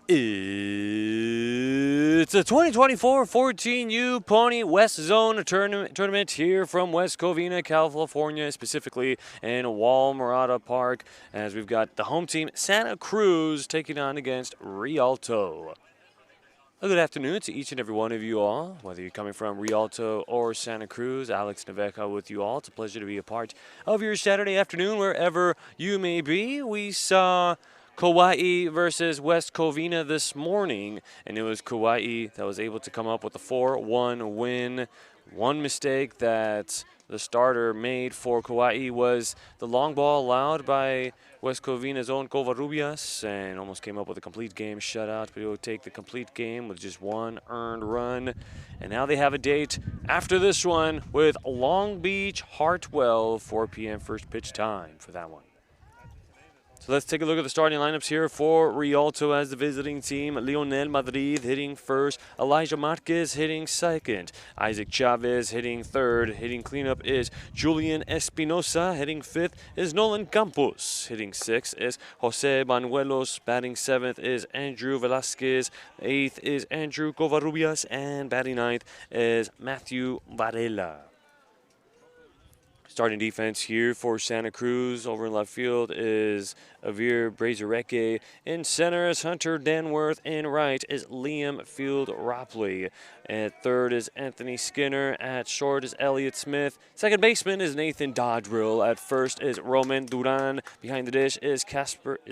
It's a 2024 14U Pony West Zone tournament here from West Covina, California, specifically in Walmarata Park, as we've got the home team Santa Cruz taking on against Rialto. A good afternoon to each and every one of you all, whether you're coming from Rialto or Santa Cruz. Alex Naveca with you all. It's a pleasure to be a part of your Saturday afternoon wherever you may be. We saw Kauai versus West Covina this morning, and it was Kauai that was able to come up with a 4-1 win. One mistake that the starter made for Kauai was the long ball allowed by West Covina's own Covarrubias, and almost came up with a complete game shutout, but he will take the complete game with just one earned run. And now they have a date after this one with Long Beach Hartwell, 4 p.m. first pitch time for that one. So let's take a look at the starting lineups here for Rialto as the visiting team. Leonel Madrid hitting first. Elijah Marquez hitting second. Isaac Chavez hitting third. Hitting cleanup is Julian Espinosa. Hitting fifth is Nolan Campos. Hitting sixth is Jose Banuelos. Batting seventh is Andrew Velasquez. Eighth is Andrew Covarrubias. And batting ninth is Matthew Varela. Starting defense here for Santa Cruz. Over in left field is Avir Brazareke. In center is Hunter Danworth. In right is Liam Field Ropley. At third is Anthony Skinner. At short is Elliott Smith. Second baseman is Nathan Dodrill. At first is Roman Duran. Behind the dish is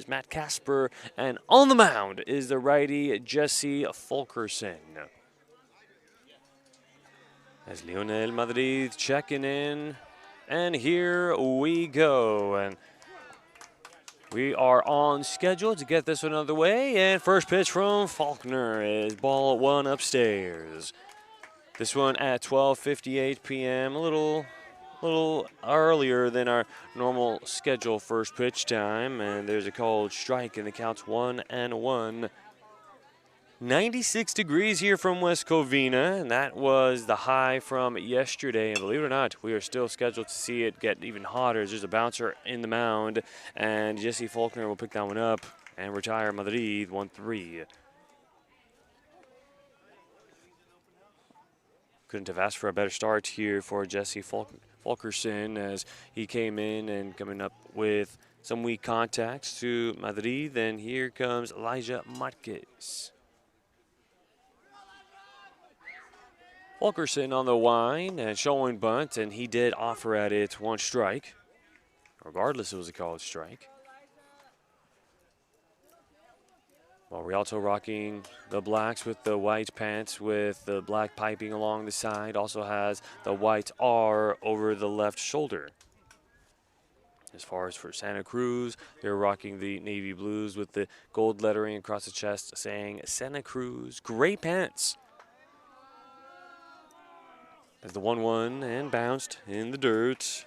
Matt Casper. And on the mound is the righty Jesse Fulkerson. As Leonel Madrid checking in. And here we go. And we are on schedule to get this one out of the way. And first pitch from Faulkner is ball one upstairs. This one at 12:58 p.m. A little earlier than our normal schedule first pitch time. And there's a called strike, and the count's 1-1. 96 degrees here from West Covina, and that was the high from yesterday. And believe it or not, we are still scheduled to see it get even hotter. There's a bouncer in the mound, and Jesse Faulkner will pick that one up and retire Madrid 1-3. Couldn't have asked for a better start here for Jesse Fulkerson as he came in and coming up with some weak contacts to Madrid. Then here comes Elijah Marquez. Fulkerson on the line and showing bunt, and he did offer at it one strike. Regardless, it was a called strike. While Rialto rocking the blacks with the white pants with the black piping along the side, also has the white R over the left shoulder. As far as for Santa Cruz, they're rocking the navy blues with the gold lettering across the chest saying Santa Cruz, gray pants. As the 1-1 and bounced in the dirt.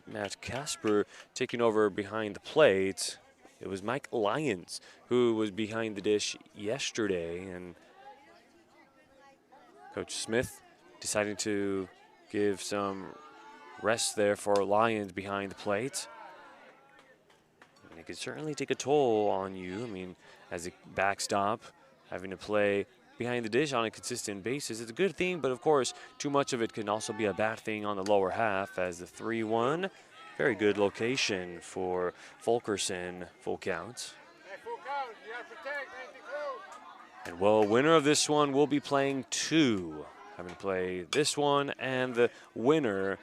Matt Casper taking over behind the plate. It was Mike Lyons who was behind the dish yesterday, and Coach Smith deciding to give some rest there for Lyons behind the plate. And it can certainly take a toll on you. I mean, as a backstop, having to play behind the dish on a consistent basis. It's a good thing, but of course, too much of it can also be a bad thing on the lower half. As the 3-1, very good location for Fulkerson, full count. And well, winner of this one will be playing two. Having to play this one and the winner,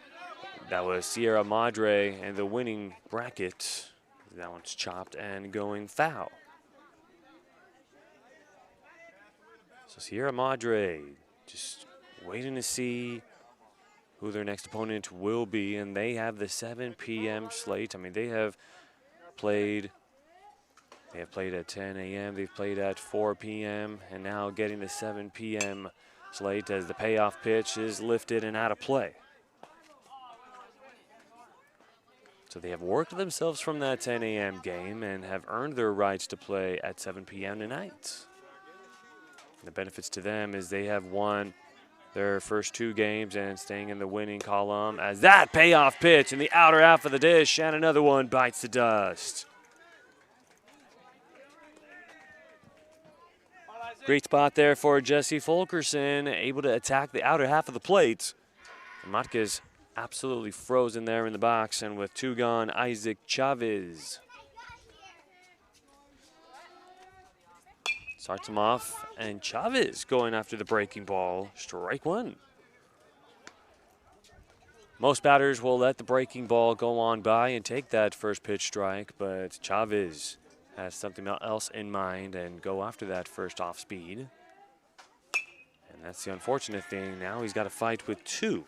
that was Sierra Madre, and the winning bracket. That one's chopped and going foul. So Sierra Madre just waiting to see who their next opponent will be, and they have the 7 p.m. slate. I mean, they have played at 10 a.m., they've played at 4 p.m., and now getting the 7 p.m. slate as the payoff pitch is lifted and out of play. So they have worked themselves from that 10 a.m. game and have earned their rights to play at 7 p.m. tonight. The benefits to them is they have won their first two games and staying in the winning column as that payoff pitch in the outer half of the dish, and another one bites the dust. Great spot there for Jesse Fulkerson, able to attack the outer half of the plate. Matka's absolutely frozen there in the box, and with 2 gone, Isaac Chavez starts him off, and Chavez going after the breaking ball. Strike 1. Most batters will let the breaking ball go on by and take that first pitch strike, but Chavez has something else in mind and go after that first off speed. And that's the unfortunate thing. Now he's got to fight with 2.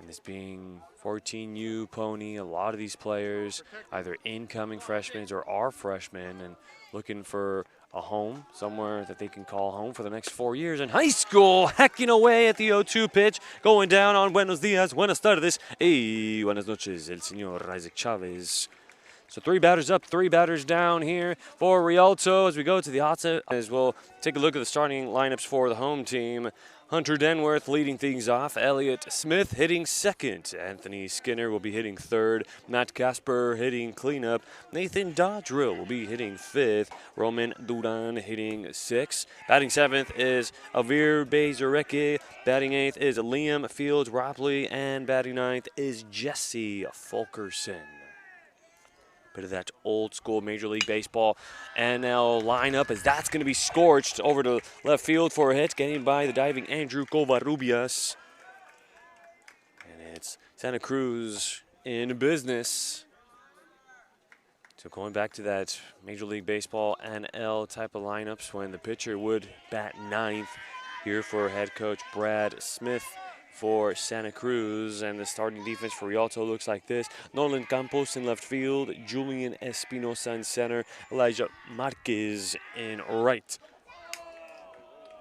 And this being 14U Pony, a lot of these players either incoming freshmen or are freshmen and looking for a home, somewhere that they can call home for the next 4 years. In high school, hacking away at the 0-2 pitch, going down on buenos dias, buenas tardes, y buenas noches, el señor Isaac Chavez. So 3 batters up, 3 batters down here for Rialto as we go to the hot seat. As we'll take a look at the starting lineups for the home team. Hunter Denworth leading things off. Elliott Smith hitting second. Anthony Skinner will be hitting third. Matt Casper hitting cleanup. Nathan Dodrill will be hitting fifth. Roman Duran hitting sixth. Batting seventh is Avir Bezareke. Batting eighth is Liam Fields Ropley. And batting ninth is Jesse Fulkerson. Bit of that old school Major League Baseball NL lineup as that's going to be scorched over to left field for a hit, getting by the diving Andrew Covarrubias. And it's Santa Cruz in business. So going back to that Major League Baseball NL type of lineups when the pitcher would bat ninth here for head coach Brad Smith for Santa Cruz, and the starting defense for Rialto looks like this. Nolan Campos in left field, Julian Espinosa in center, Elijah Marquez in right.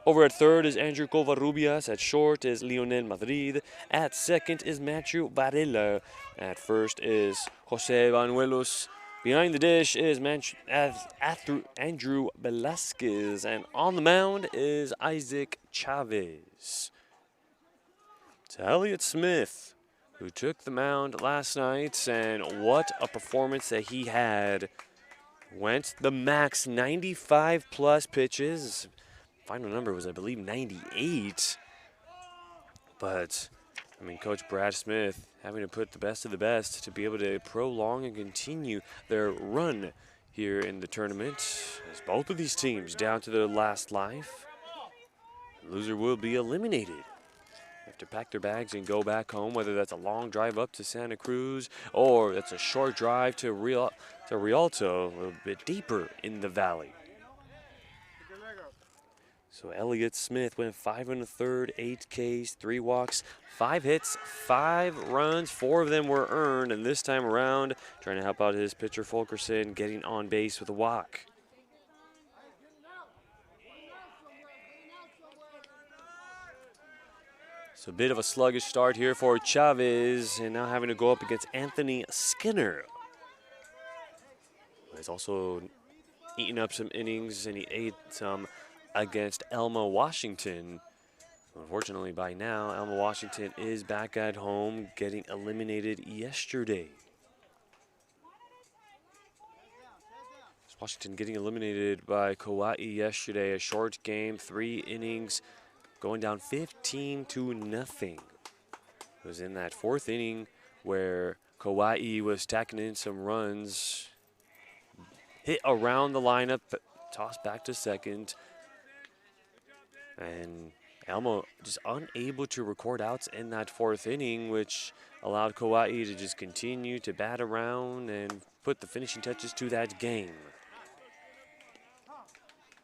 Over at third is Andrew Covarrubias. At short is Lionel Madrid. At second is Matthew Varela. At first is Jose Banuelos. Behind the dish is Andrew Velasquez. And on the mound is Isaac Chavez. To Elliott Smith, who took the mound last night, and what a performance that he had. Went the max 95 plus pitches. Final number was, I believe, 98. But, I mean, Coach Brad Smith having to put the best of the best to be able to prolong and continue their run here in the tournament. As both of these teams down to their last life. The loser will be eliminated. Have to pack their bags and go back home, whether that's a long drive up to Santa Cruz or that's a short drive to Rialto, a little bit deeper in the valley. So Elliott Smith went 5 1/3, 8 Ks, 3 walks, 5 hits, 5 runs, 4 of them were earned, and this time around trying to help out his pitcher Fulkerson, getting on base with a walk. So a bit of a sluggish start here for Chavez, and now having to go up against Anthony Skinner. He's also eaten up some innings, and he ate some against Elma Washington. Unfortunately, by now, Elma Washington is back at home, getting eliminated yesterday. Washington getting eliminated by Kauai yesterday. A short game, 3 innings. Going down 15-0. It was in that 4th inning where Kauai was tacking in some runs. Hit around the lineup, tossed back to second. And Elmo just unable to record outs in that 4th inning, which allowed Kauai to just continue to bat around and put the finishing touches to that game.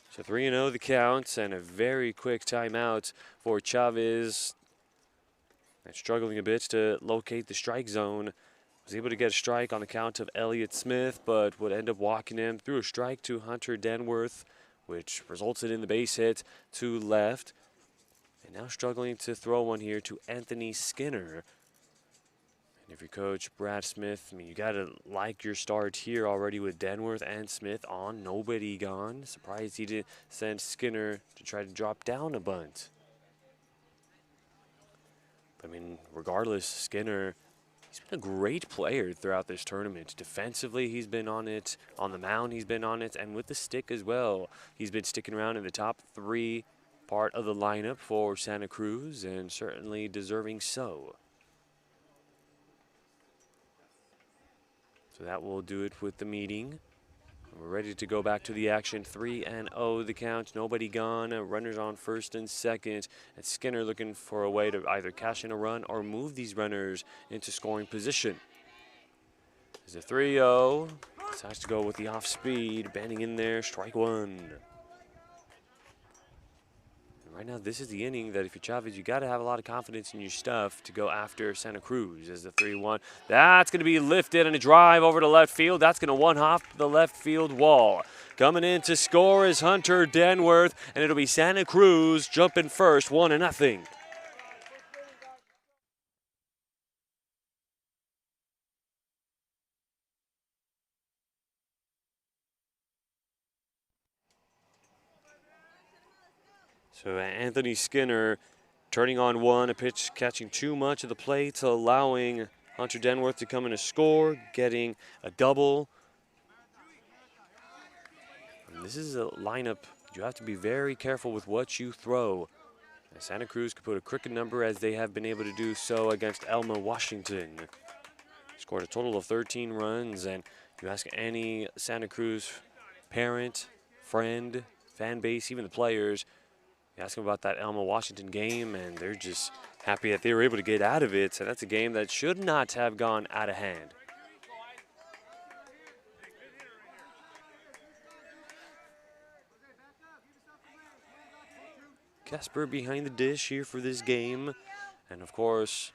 So 3-0 the count, and a very quick timeout for Chavez. And struggling a bit to locate the strike zone. Was able to get a strike on the count of Elliott Smith, but would end up walking him through a strike to Hunter Denworth, which resulted in the base hit to left. And now struggling to throw one here to Anthony Skinner. And if you're Coach Brad Smith, I mean, you got to like your start here already with Denworth and Smith on, nobody gone. Surprised he didn't send Skinner to try to drop down a bunt. But, I mean, regardless, Skinner He's been a great player throughout this tournament. Defensively, he's been on it. On the mound, he's been on it. And with the stick as well. He's been sticking around in the top 3 part of the lineup for Santa Cruz, and certainly deserving so. So that will do it with the meeting. We're ready to go back to the action. 3-0 the count. Nobody gone. Runners on first and second. And Skinner looking for a way to either cash in a run or move these runners into scoring position. There's a 3-0. Decides to go with the off speed. Banding in there. Strike 1. Right now, this is the inning that if you're Chavez, you got to have a lot of confidence in your stuff to go after Santa Cruz as the 3-1. That's going to be lifted and a drive over to left field. That's going to one-hop the left field wall. Coming in to score is Hunter Denworth, and it'll be Santa Cruz jumping first, 1-0. So Anthony Skinner turning on one, a pitch catching too much of the plate, allowing Hunter Denworth to come in and score, getting a double. And this is a lineup you have to be very careful with what you throw. And Santa Cruz could put a crooked number as they have been able to do so against Elma Washington. Scored a total of 13 runs, and you ask any Santa Cruz parent, friend, fan base, even the players, you ask them about that Elma Washington game, and they're just happy that they were able to get out of it. So that's a game that should not have gone out of hand. Casper behind the dish here for this game. And of course,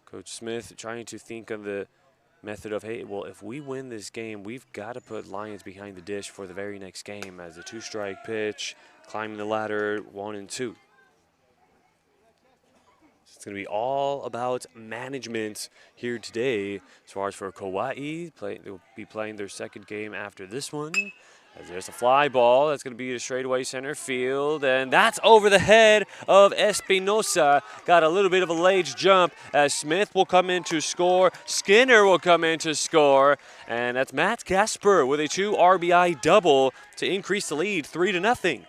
Coach Smith trying to think of the method of, hey, well, if we win this game, we've got to put Lions behind the dish for the very next game as a 2-strike pitch, climbing the ladder, 1 and 2. So it's going to be all about management here today. As far as for Kauai, they'll be playing their second game after this one. As there's a fly ball, that's going to be a straightaway center field, and that's over the head of Espinosa. Got a little bit of a late jump as Smith will come in to score. Skinner will come in to score, and that's Matt Casper with a 2 RBI double to increase the lead 3-0.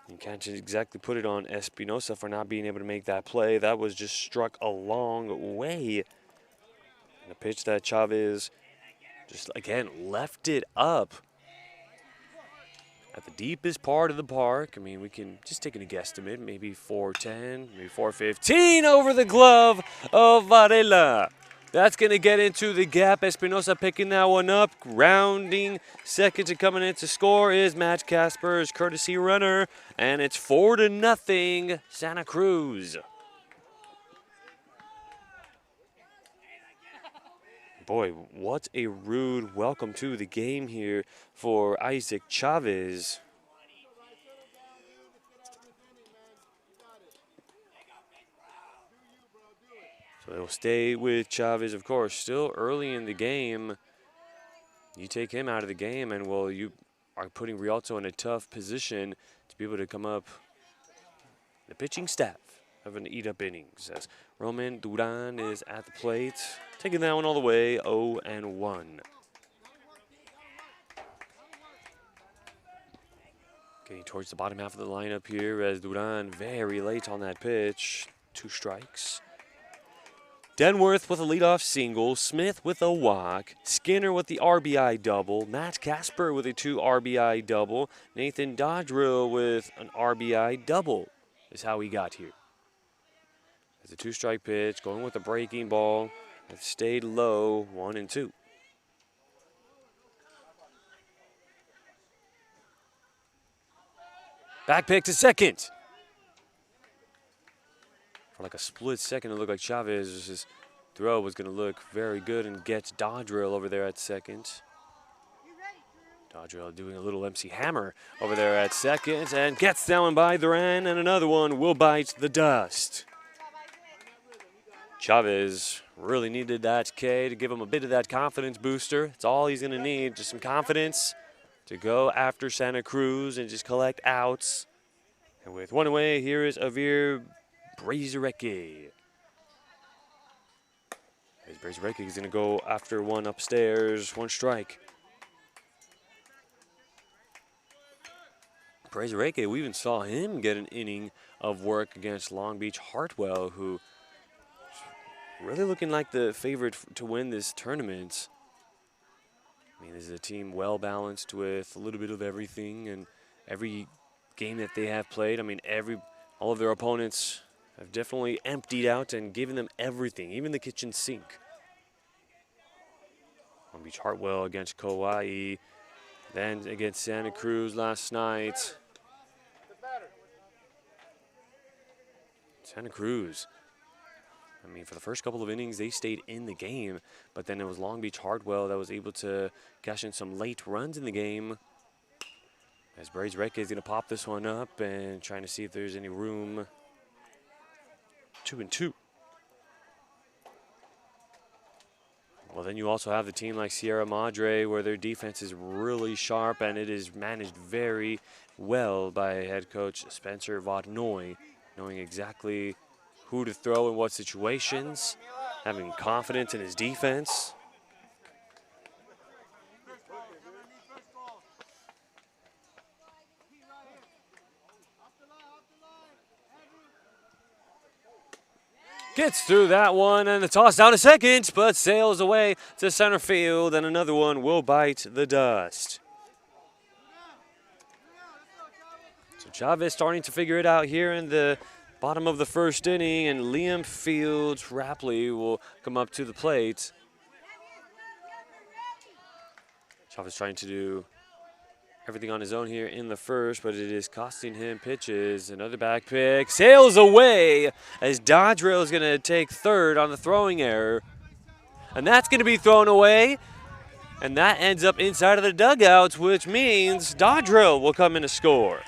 You can't exactly put it on Espinosa for not being able to make that play. That was just struck a long way. And a pitch that Chavez just, again, left it up at the deepest part of the park. I mean, we can just take a guesstimate, maybe 410, maybe 415 over the glove of Varela. That's going to get into the gap. Espinosa picking that one up. Rounding second and coming in to score is Matt Casper's courtesy runner. And it's 4-0 Santa Cruz. Boy, what a rude welcome to the game here for Isaac Chavez. So they'll stay with Chavez, of course. Still early in the game. You take him out of the game, and, well, you are putting Rialto in a tough position to be able to come up. The pitching staff having to eat up innings as Roman Duran is at the plate, taking that one all the way, 0-1. Getting towards the bottom half of the lineup here as Duran very late on that pitch. 2 strikes. Denworth with a leadoff single, Smith with a walk, Skinner with the RBI double, Matt Casper with a 2 RBI double, Nathan Dodrill with an RBI double is how he got here. It's a 2-strike pitch, going with a breaking ball. It stayed low, 1 and 2. Back pick to second. For like a split second, it looked like Chavez's throw was going to look very good and gets Dodrill over there at second. Dodrill doing a little MC Hammer over there at second and gets that one by Duran, and another one will bite the dust. Chavez really needed that K to give him a bit of that confidence booster. It's all he's going to need, just some confidence. to go after Santa Cruz and just collect outs. And with one away, here is Avir Brazerecki. As Brazerecki is going to go after one upstairs, one strike. Brazerecki, we even saw him get an inning of work against Long Beach Hartwell, who is really looking like the favorite to win this tournament. I mean, this is a team well balanced with a little bit of everything, and every game that they have played, I mean, all of their opponents have definitely emptied out and given them everything, even the kitchen sink. Long Beach Hartwell against Kauai, then against Santa Cruz last night. Santa Cruz, I mean, for the first couple of innings, they stayed in the game, but then it was Long Beach Hartwell that was able to cash in some late runs in the game. As Brazerecki is going to pop this one up and trying to see if there's any room. 2-2. Well, then you also have the team like Sierra Madre, where their defense is really sharp and it is managed very well by head coach Spencer Vodnoy, knowing exactly who to throw in what situations, having confidence in his defense. Gets through that one, and the toss down to second, but sails away to center field, and another one will bite the dust. So Chavez starting to figure it out here in the bottom of the first inning, and Liam Fields Rapley will come up to the plate. Chavez trying to do everything on his own here in the first, but it is costing him pitches. Another back pick, sails away as Dodrell is going to take third on the throwing error. And that's going to be thrown away, and that ends up inside of the dugouts, which means Dodrell will come in to score.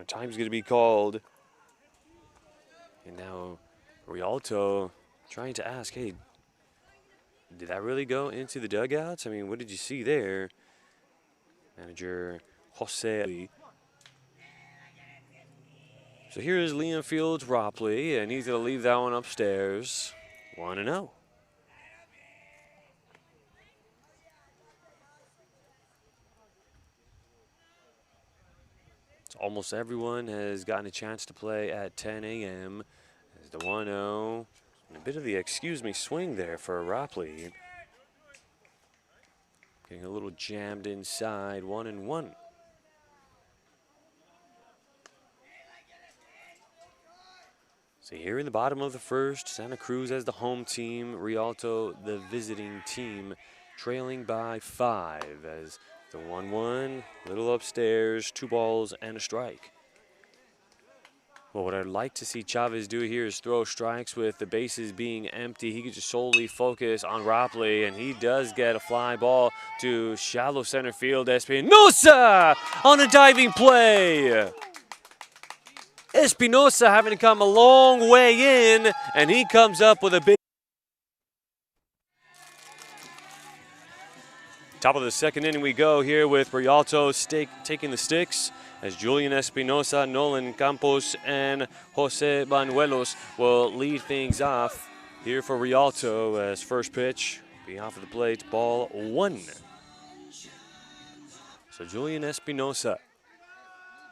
Time's going to be called. And now Rialto trying to ask, hey, did that really go into the dugouts? I mean, what did you see there? Manager Jose. So here is Liam Fields Rapley, and he's going to leave that one upstairs. 1-0. Almost everyone has gotten a chance to play at 10 a.m. As the 1-0. A bit of the excuse me swing there for Rapley. Getting a little jammed inside, 1-1. So here in the bottom of the first, Santa Cruz as the home team, Rialto the visiting team, trailing by 5 as the 1-1, little upstairs, 2 balls and a strike. Well, what I'd like to see Chavez do here is throw strikes with the bases being empty. He could just solely focus on Rapley, and he does get a fly ball to shallow center field. Espinosa on a diving play. Espinosa having to come a long way in, and he comes up with a big. Top of the second inning we go here with Rialto taking the sticks as Julian Espinosa, Nolan Campos, and Jose Banuelos will lead things off here for Rialto as first pitch being off of the plate, ball 1. So Julian Espinosa,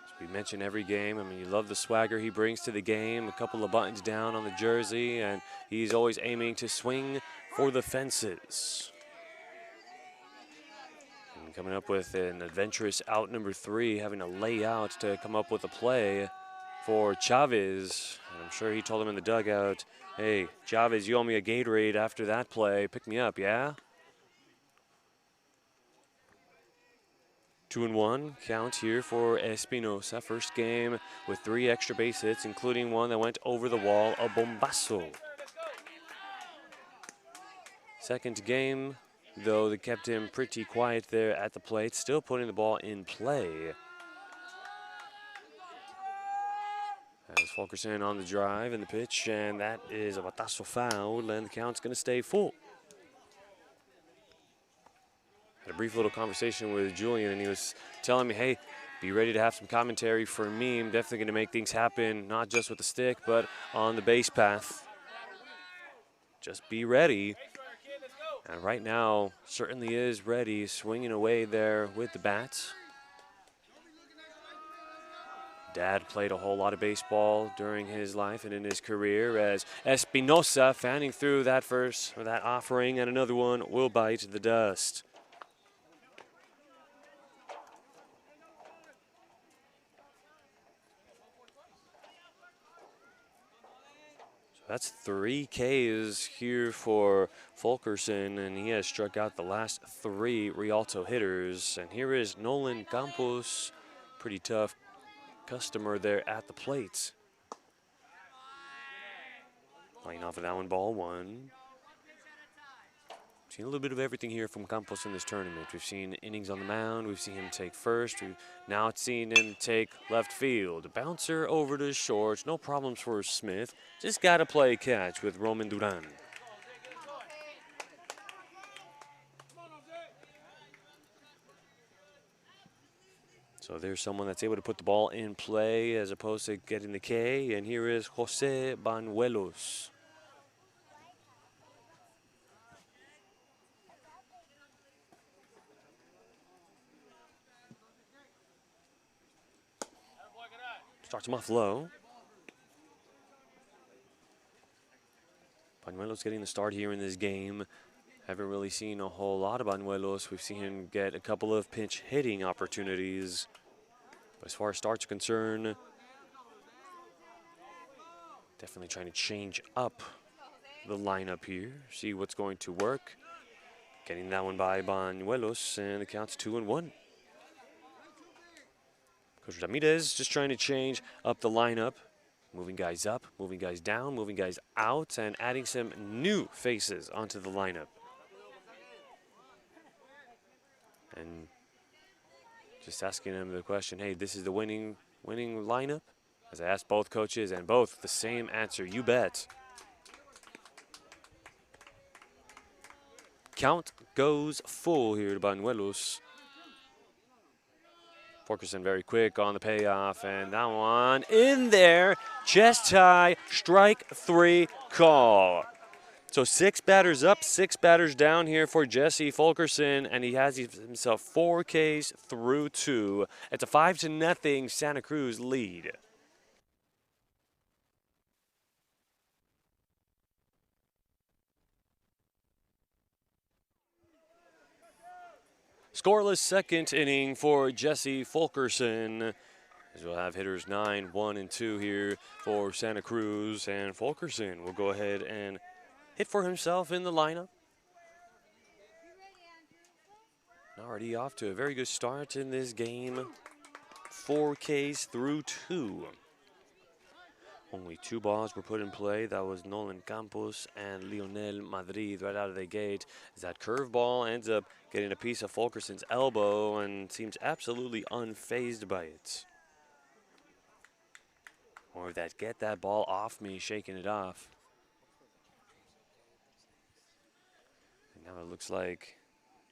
as we mention every game, I mean, you love the swagger he brings to the game, a couple of buttons down on the jersey, and he's always aiming to swing for the fences. Coming up with an adventurous out number 3, having to lay out to come up with a play for Chavez. And I'm sure he told him in the dugout, hey, Chavez, you owe me a Gatorade after that play. Pick me up, yeah? 2-1 count here for Espinosa. First game with 3 extra base hits, including one that went over the wall, a bombazo. Second game though they kept him pretty quiet there at the plate, still putting the ball in play. As Fulkerson on the drive and the pitch, and that is a batazo foul, and the count's going to stay full. Had a brief little conversation with Julian, and he was telling me, hey, be ready to have some commentary for me. I'm definitely going to make things happen, not just with the stick, but on the base path. Just be ready. And right now, certainly is ready, swinging away there with the bats. Dad played a whole lot of baseball during his life and in his career, as Espinosa fanning through that first, or that offering, and another one will bite the dust. That's 3 Ks here for Fulkerson, and he has struck out the last 3 Rialto hitters. And here is Nolan Campos, pretty tough customer there at the plate. Laying off of that one, ball 1. Seen a little bit of everything here from Campos in this tournament. We've seen innings on the mound. We've seen him take first. We've now seen him take left field. A bouncer over to short. No problems for Smith. Just got to play catch with Roman Duran. So there's someone that's able to put the ball in play as opposed to getting the K. And here is Jose Banuelos. Starts him off low. Banuelos getting the start here in this game. Haven't really seen a whole lot of Banuelos. We've seen him get a couple of pinch hitting opportunities. But as far as starts are concerned, definitely trying to change up the lineup here. See what's going to work. Getting that one by Banuelos, and the count's 2-1. Coach Ramirez just trying to change up the lineup, moving guys up, moving guys down, moving guys out, and adding some new faces onto the lineup. And just asking them the question, hey, this is the winning lineup? As I asked both coaches, and both the same answer, you bet. Count goes full here to Banuelos. Fulkerson very quick on the payoff, and that one in there. Chest high, strike 3 call. So 6 batters up, 6 batters down here for Jesse Fulkerson, and he has himself 4 Ks through 2. It's a 5-0 Santa Cruz lead. Scoreless second inning for Jesse Fulkerson. As we'll have hitters 9, 1, and 2 here for Santa Cruz. And Fulkerson will go ahead and hit for himself in the lineup. Already off to a very good start in this game. 4 Ks through 2. Only 2 balls were put in play. That was Nolan Campos and Lionel Madrid right out of the gate. As that curveball ends up getting a piece of Fulkerson's elbow and seems absolutely unfazed by it. Or that get that ball off me, shaking it off. And now it looks like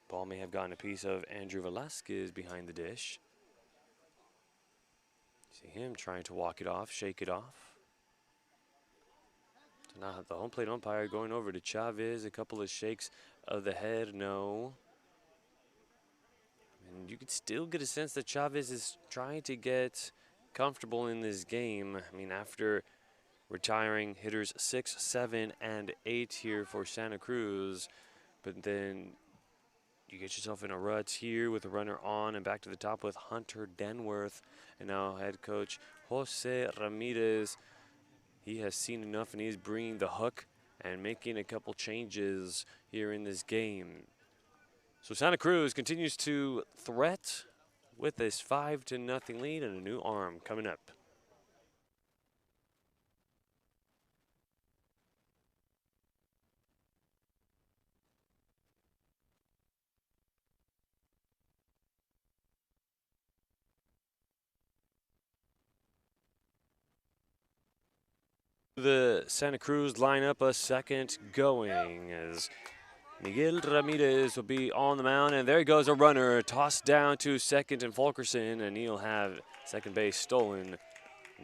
ball may have gotten a piece of Andrew Velasquez behind the dish. See him trying to walk it off, shake it off. So now the home plate umpire going over to Chavez. A couple of shakes of the head, no. And you could still get a sense that Chavez is trying to get comfortable in this game. I mean, after retiring hitters 6, 7, and 8 here for Santa Cruz, but then you get yourself in a rut here with a runner on and back to the top with Hunter Denworth. And now head coach Jose Ramirez, he has seen enough and he's bringing the hook and making a couple changes here in this game. So Santa Cruz continues to threat with this 5-0 lead and a new arm coming up. The Santa Cruz lineup a second going as Miguel Ramirez will be on the mound, and there goes a runner tossed down to second and Fulkerson, and he'll have second base stolen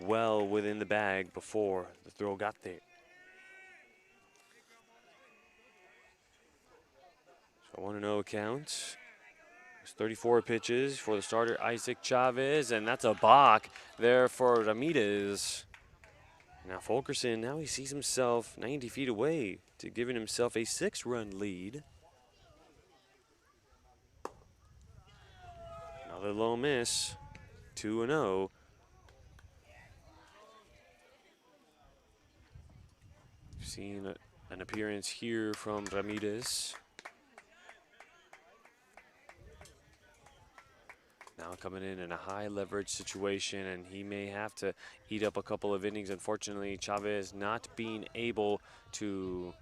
well within the bag before the throw got there. So 1-0 count. There's 34 pitches for the starter Isaac Chavez, and that's a balk there for Ramirez. Now Fulkerson, now he sees himself 90 feet away to giving himself a 6-run lead. Another low miss, 2-0. Seen an appearance here from Ramirez. Now coming in a high leverage situation, and he may have to eat up a couple of innings. Unfortunately, Chavez not being able to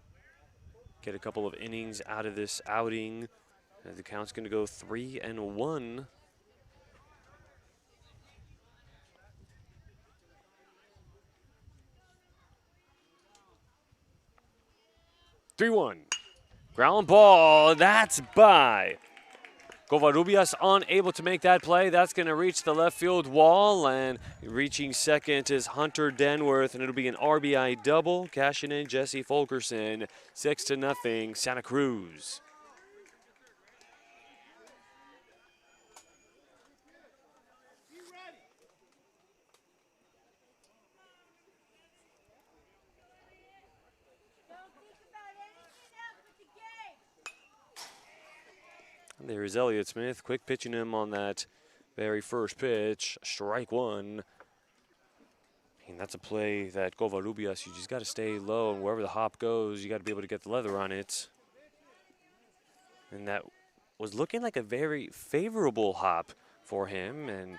get a couple of innings out of this outing. And the count's going to go 3-1. Ground ball, that's by. Covarrubias unable to make that play. That's going to reach the left field wall, and reaching second is Hunter Denworth, and it'll be an RBI double. Cashing in Jesse Fulkerson, 6-0, Santa Cruz. There's Elliott Smith, quick pitching him on that very first pitch, strike one. And that's a play that Covarrubias, you just got to stay low, and wherever the hop goes, you got to be able to get the leather on it. And that was looking like a very favorable hop for him, and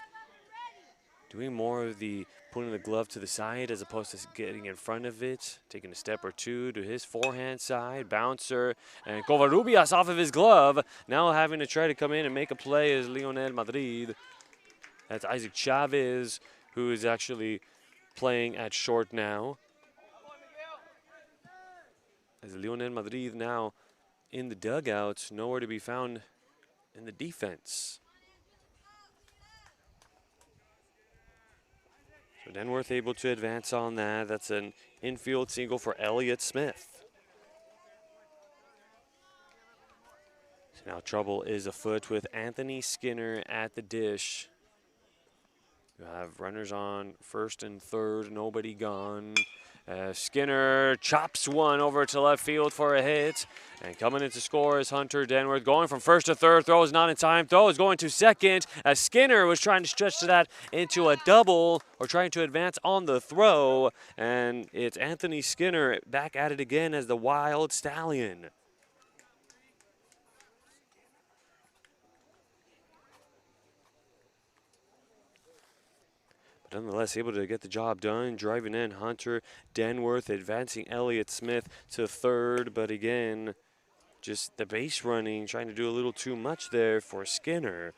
doing more of the putting the glove to the side as opposed to getting in front of it, taking a step or two to his forehand side, bouncer, and Covarrubias off of his glove. Now having to try to come in and make a play is Leonel Madrid. That's Isaac Chavez, who is actually playing at short now. As Leonel Madrid now in the dugout, nowhere to be found in the defense. So Denworth able to advance on that. That's an infield single for Elliott Smith. So now trouble is afoot with Anthony Skinner at the dish. You have runners on first and third, nobody gone. Skinner chops one over to left field for a hit. And coming in to score is Hunter Denworth. Going from first to third, throw is not in time. Throw is going to second as Skinner was trying to stretch that into a double, or trying to advance on the throw. And it's Anthony Skinner back at it again as the Wild Stallion. Nonetheless, able to get the job done, driving in Hunter Denworth, advancing Elliott Smith to third, but again, just the base running, trying to do a little too much there for Skinner.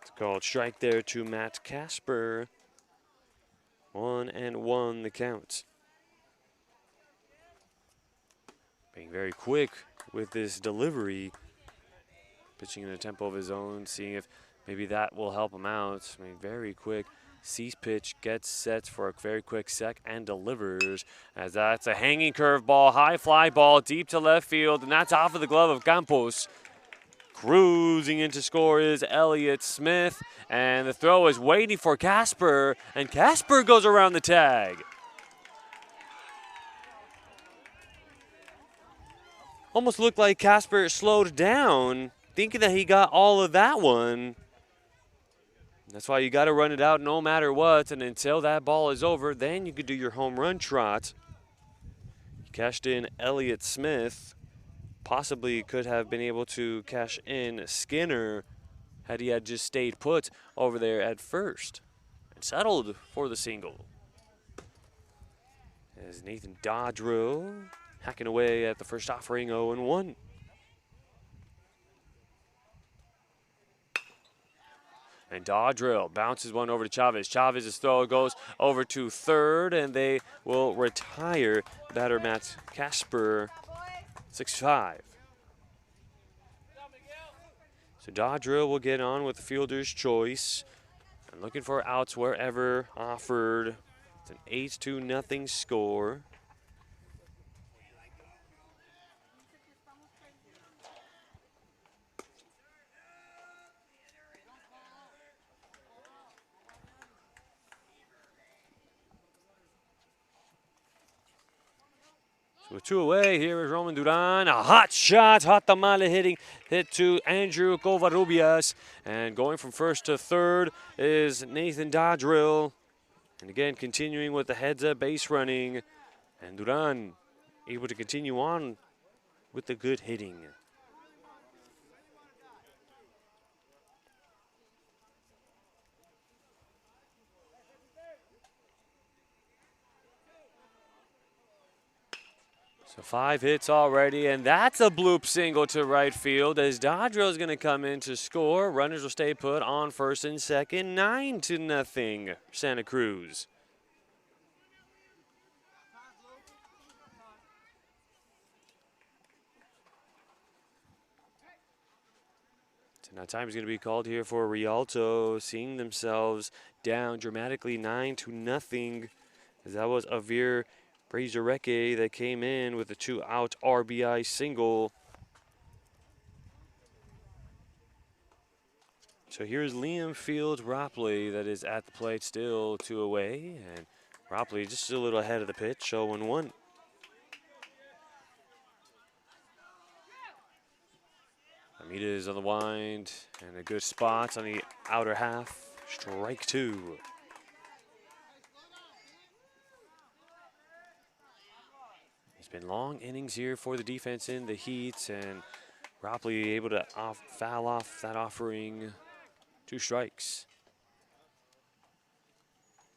It's called strike there to Matt Casper. 1-1 the count. Being very quick with this delivery, pitching in a tempo of his own, seeing if maybe that will help him out. I mean, very quick. Cease pitch, gets set for a very quick sec and delivers, as that's a hanging curveball, high fly ball deep to left field, and that's off of the glove of Campos. Cruising in to score is Elliott Smith, and the throw is waiting for Casper, and Casper goes around the tag. Almost looked like Casper slowed down, thinking that he got all of that one. That's why you got to run it out no matter what, and until that ball is over, then you could do your home run trot. You cashed in Elliott Smith. Possibly could have been able to cash in Skinner had he had just stayed put over there at first and settled for the single. As Nathan Dodreau hacking away at the first offering, 0-1. And Dodrill bounces one over to Chavez. Chavez's throw goes over to third, and they will retire batter Matt Casper, 6-5. So Dodrill will get on with the fielder's choice and looking for outs wherever offered. It's an 8-0 score. So with 2 away, here is Roman Duran. A hot shot, hot tamale hit to Andrew Covarrubias. And going from first to third is Nathan Dodrill. And again, continuing with the heads-up base running. And Duran able to continue on with the good hitting. So 5 hits already, and that's a bloop single to right field as Dodrill is going to come in to score. Runners will stay put on first and second, 9-0 Santa Cruz. So now time is going to be called here for Rialto, seeing themselves down dramatically 9-0, as that was Avir Brazirecke that came in with a 2-out RBI single. So here's Liam Fields Ropley that is at the plate still 2 away. And Ropley just a little ahead of the pitch, 0-1. Amita is on the wind and a good spot on the outer half. Strike 2. Been long innings here for the defense in the heat, and Ropley able to foul off that offering. 2 strikes.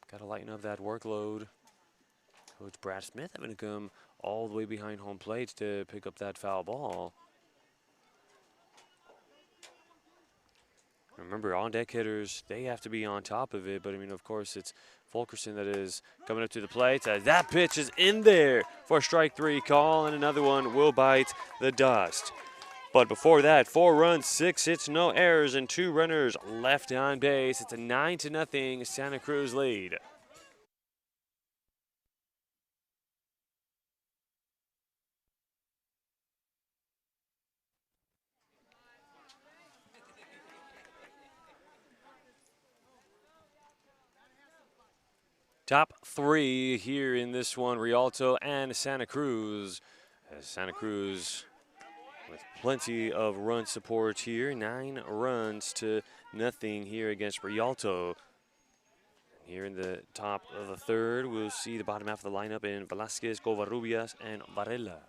Got to lighten up that workload. Coach Brad Smith having to come all the way behind home plate to pick up that foul ball. Remember, on-deck hitters, they have to be on top of it, but I mean, of course, it's Fulkerson that is coming up to the plate. That pitch is in there for a strike 3 call, and another one will bite the dust. But before that, 4 runs, 6 hits, no errors, and 2 runners left on base. It's a 9-0 Santa Cruz lead. Top 3 here in this one, Rialto and Santa Cruz. As Santa Cruz with plenty of run support here, 9-0 here against Rialto. Here in the top of the third, we'll see the bottom half of the lineup in Velasquez, Covarrubias, and Varela.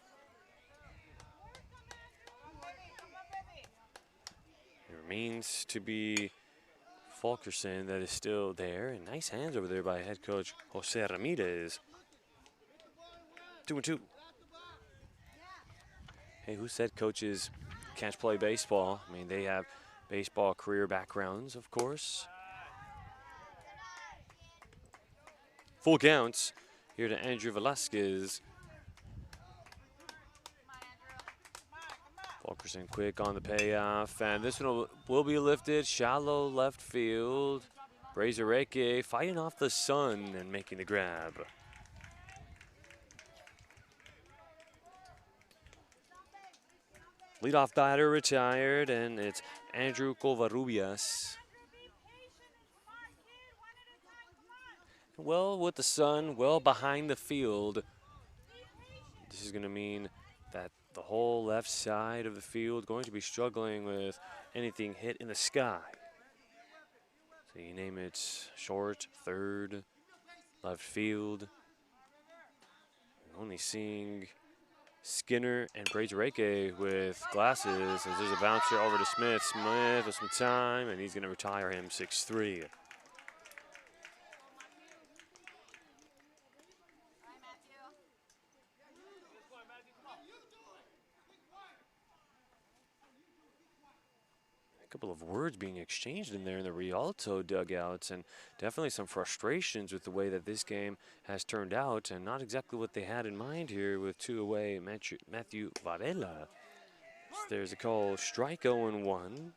It remains to be Fulkerson that is still there, and nice hands over there by head coach Jose Ramirez. 2-2. Hey, who said coaches can't play baseball? I mean, they have baseball career backgrounds, of course. Full counts here to Andrew Velasquez. Fulkerson quick on the payoff, and this one will be lifted. Shallow left field. Brazirecke fighting off the sun and making the grab. Leadoff batter retired, and it's Andrew Covarrubias. Well, with the sun well behind the field, this is going to mean that the whole left side of the field going to be struggling with anything hit in the sky. So you name it, short, third, left field. Only seeing Skinner and Brazirecke with glasses as there's a bouncer over to Smith. Smith with some time, and he's going to retire him 6-3. couple of words being exchanged in there in the Rialto dugouts, and definitely some frustrations with the way that this game has turned out, and not exactly what they had in mind here with two away Matthew Varela. So there's a call, strike 0-1.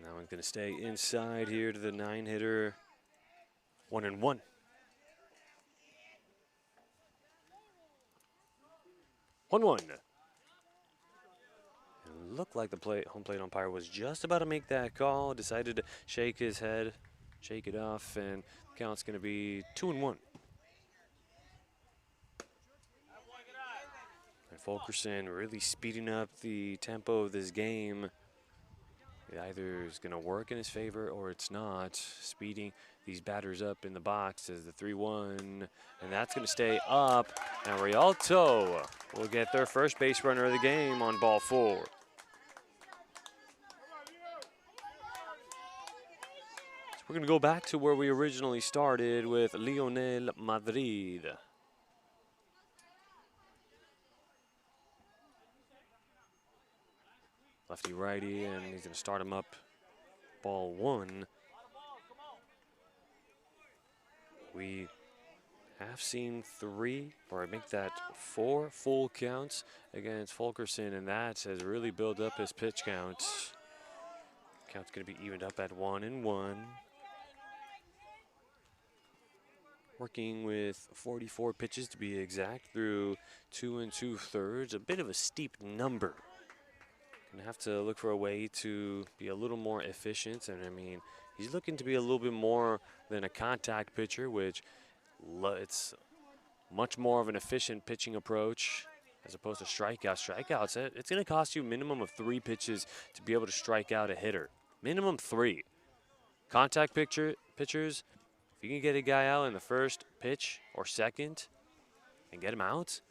Now I'm going to stay inside here to the 9-hitter, 1-1. One. It looked like the home plate umpire was just about to make that call, decided to shake his head, shake it off, and the count's going to be 2-1. And Fulkerson really speeding up the tempo of this game. It either is going to work in his favor or it's not. Speeding these batters up in the box as the 3-1, and that's going to stay up. And Rialto will get their first base runner of the game on ball 4. So we're going to go back to where we originally started with Lionel Madrid. Lefty righty, and he's going to start him up ball 1. We have seen 3, or make that 4 full counts against Fulkerson, and that has really built up his pitch count. Count's going to be evened up at 1-1. Working with 44 pitches to be exact through 2 2/3, a bit of a steep number. Gonna have to look for a way to be a little more efficient, and I mean, he's looking to be a little bit more than a contact pitcher, which it's much more of an efficient pitching approach as opposed to strikeouts. Strikeouts, it's going to cost you a minimum of 3 pitches to be able to strike out a hitter. Minimum 3. Contact pitchers, if you can get a guy out in the first pitch or second and get him out,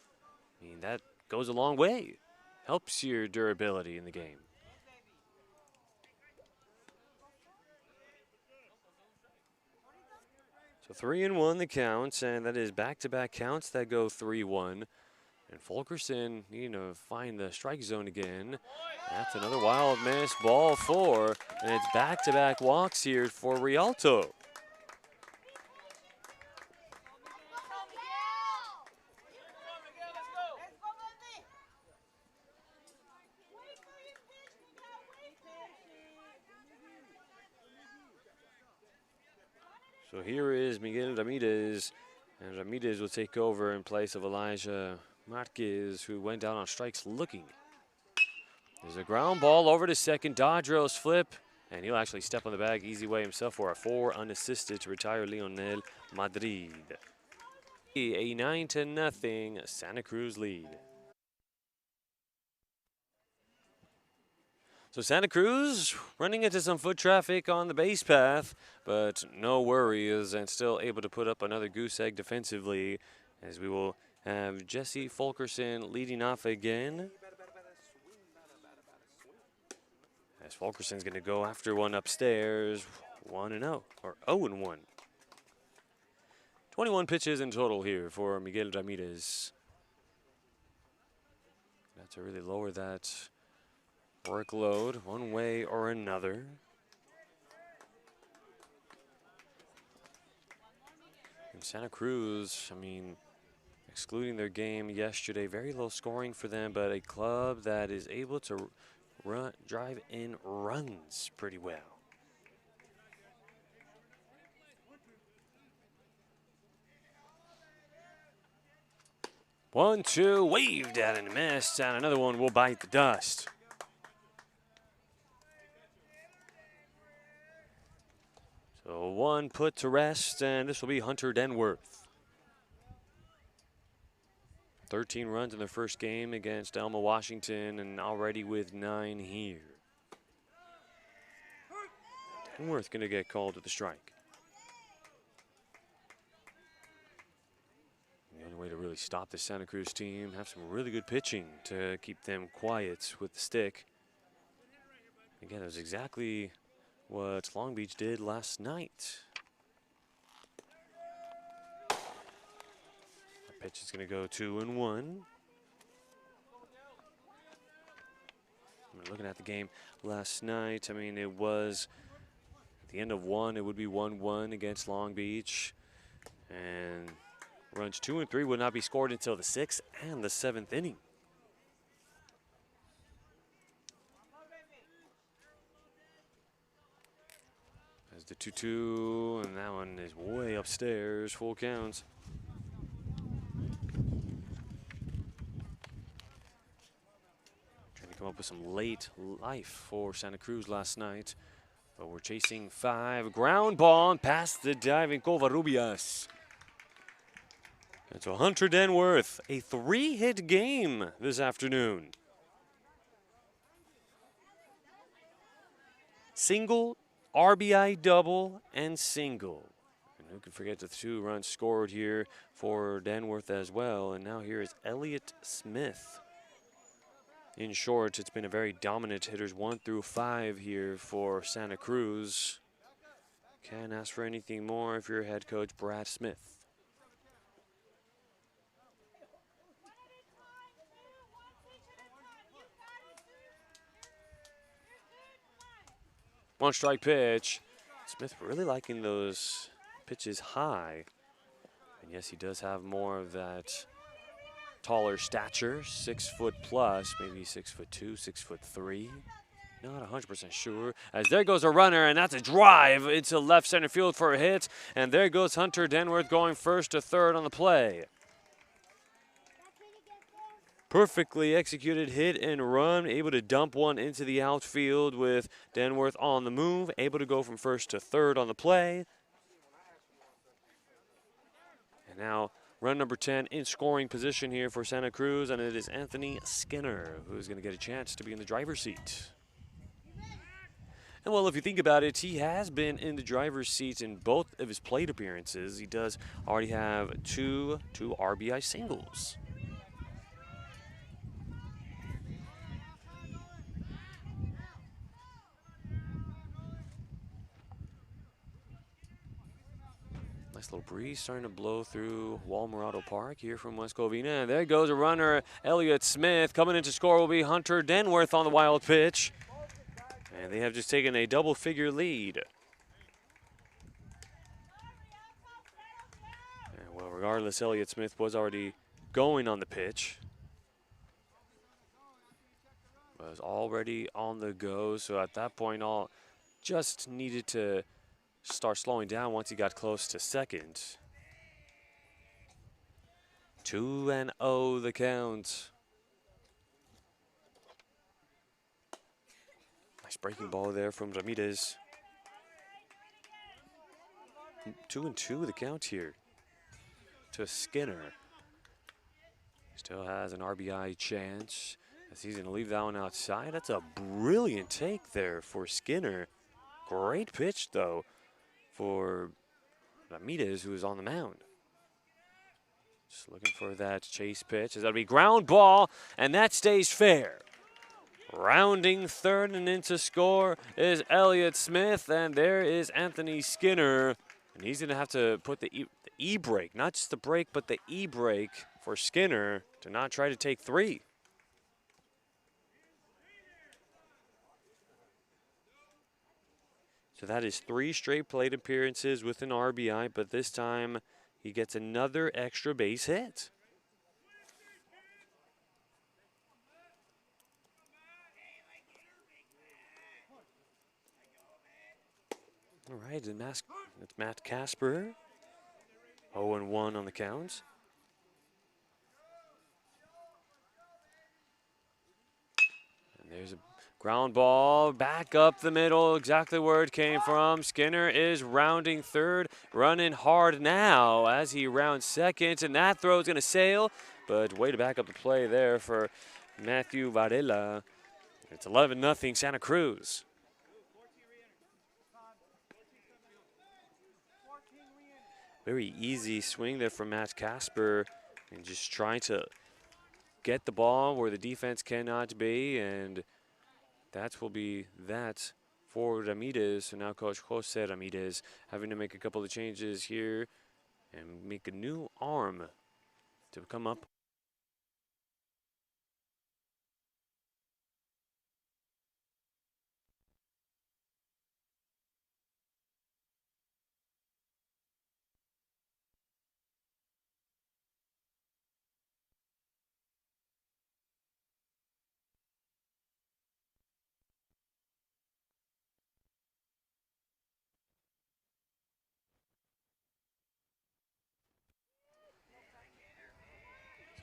I mean, that goes a long way. Helps your durability in the game. So 3-1 the counts, and that is back-to-back counts that go 3-1. And Fulkerson needing to find the strike zone again. That's another wild miss, ball 4, and it's back-to-back walks here for Rialto. So here is Miguel Ramirez, and Ramirez will take over in place of Elijah Marquez, who went down on strikes looking. There's a ground ball over to second, Dodros flip, and he'll actually step on the bag easy way himself for a 4 unassisted to retire Lionel Madrid. A 9-0 Santa Cruz lead. So Santa Cruz running into some foot traffic on the base path, but no worries, and still able to put up another goose egg defensively, as we will have Jesse Fulkerson leading off again. As Fulkerson's going to go after one upstairs, 1-0, or 0-1. 21 pitches in total here for Miguel Ramirez. Have to really lower that workload one way or another. And Santa Cruz, I mean, excluding their game yesterday, very low scoring for them, but a club that is able to drive in runs pretty well. One, two, waved at and missed, and another one will bite the dust. So one put to rest, and this will be Hunter Denworth. 13 runs in their first game against Elma Washington, and already with 9 here. Denworth going to get called to the strike. The only way to really stop the Santa Cruz team, have some really good pitching to keep them quiet with the stick. Again, that was exactly what Long Beach did last night. A Pitch is going to go 2-1. Looking at the game last night, I mean, it was at the end of one, it would be 1-1 against Long Beach. And runs 2 and 3 would not be scored until the 6th and the 7th inning. As the 2-2, and that one is way upstairs, full counts. Trying to come up with some late life for Santa Cruz last night. But we're chasing 5. Ground ball past the diving Covarrubias. And so Hunter Denworth, a 3-hit game this afternoon. Single, RBI double, and single. And who could forget the 2 runs scored here for Denworth as well. And now here is Elliott Smith. In short, it's been a very dominant hitters 1 through 5 here for Santa Cruz. Can't ask for anything more if you're head coach Brad Smith. One strike pitch. Smith really liking those pitches high. And yes, he does have more of that taller stature, 6 foot plus, maybe 6'2", 6'3". Not 100% sure. As there goes a runner, and that's a drive into left center field for a hit. And there goes Hunter Denworth going 1st to 3rd on the play. Perfectly executed hit and run, able to dump one into the outfield with Denworth on the move, able to go from 1st to 3rd on the play. And now run number 10 in scoring position here for Santa Cruz, and it is Anthony Skinner who's going to get a chance to be in the driver's seat. And well, if you think about it, he has been in the driver's seat in both of his plate appearances. He does already have two RBI singles. Nice little breeze starting to blow through Walmorado Park here from West Covina. And there goes a runner, Elliott Smith. Coming in to score will be Hunter Denworth on the wild pitch. And they have just taken a double-figure lead. And well, regardless, Elliott Smith was already going on the pitch. Was already on the go, so at that point, all just needed to start slowing down once he got close to second. 2-0 the count. Nice breaking ball there from Ramirez. 2-2 the count here to Skinner. Still has an RBI chance as he's going to leave that one outside. That's a brilliant take there for Skinner. Great pitch, though, for Ramirez, who is on the mound. Just looking for that chase pitch. That'll be ground ball, and that stays fair. Rounding 3rd and in to score is Elliott Smith, and there is Anthony Skinner. And he's going to have to put the E-brake, not just the brake, but the E-brake for Skinner to not try to take 3. So that is 3 straight plate appearances with an RBI, but this time he gets another extra base hit. All right, and that's Matt Casper. 0-1 on the count. And there's a ground ball back up the middle, exactly where it came from. Skinner is rounding 3rd, running hard now as he rounds 2nd, and that throw is going to sail, but way to back up the play there for Matthew Varela. It's 11-0 Santa Cruz. Very easy swing there from Matt Casper, and just trying to get the ball where the defense cannot be, and that will be that for Ramirez. So now Coach Jose Ramirez having to make a couple of changes here and make a new arm to come up.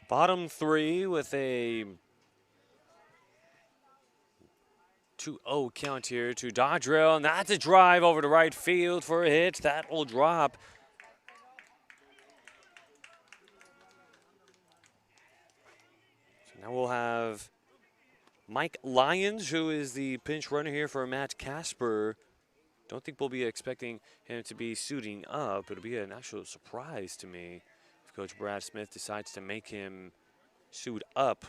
Bottom three with a 2-0 count here to Dodrill, and that's a drive over to right field for a hit. That will drop. So now we'll have Mike Lyons, who is the pinch runner here for Matt Casper. Don't think we'll be expecting him to be suiting up. It'll be an actual surprise to me if Coach Brad Smith decides to make him suit up.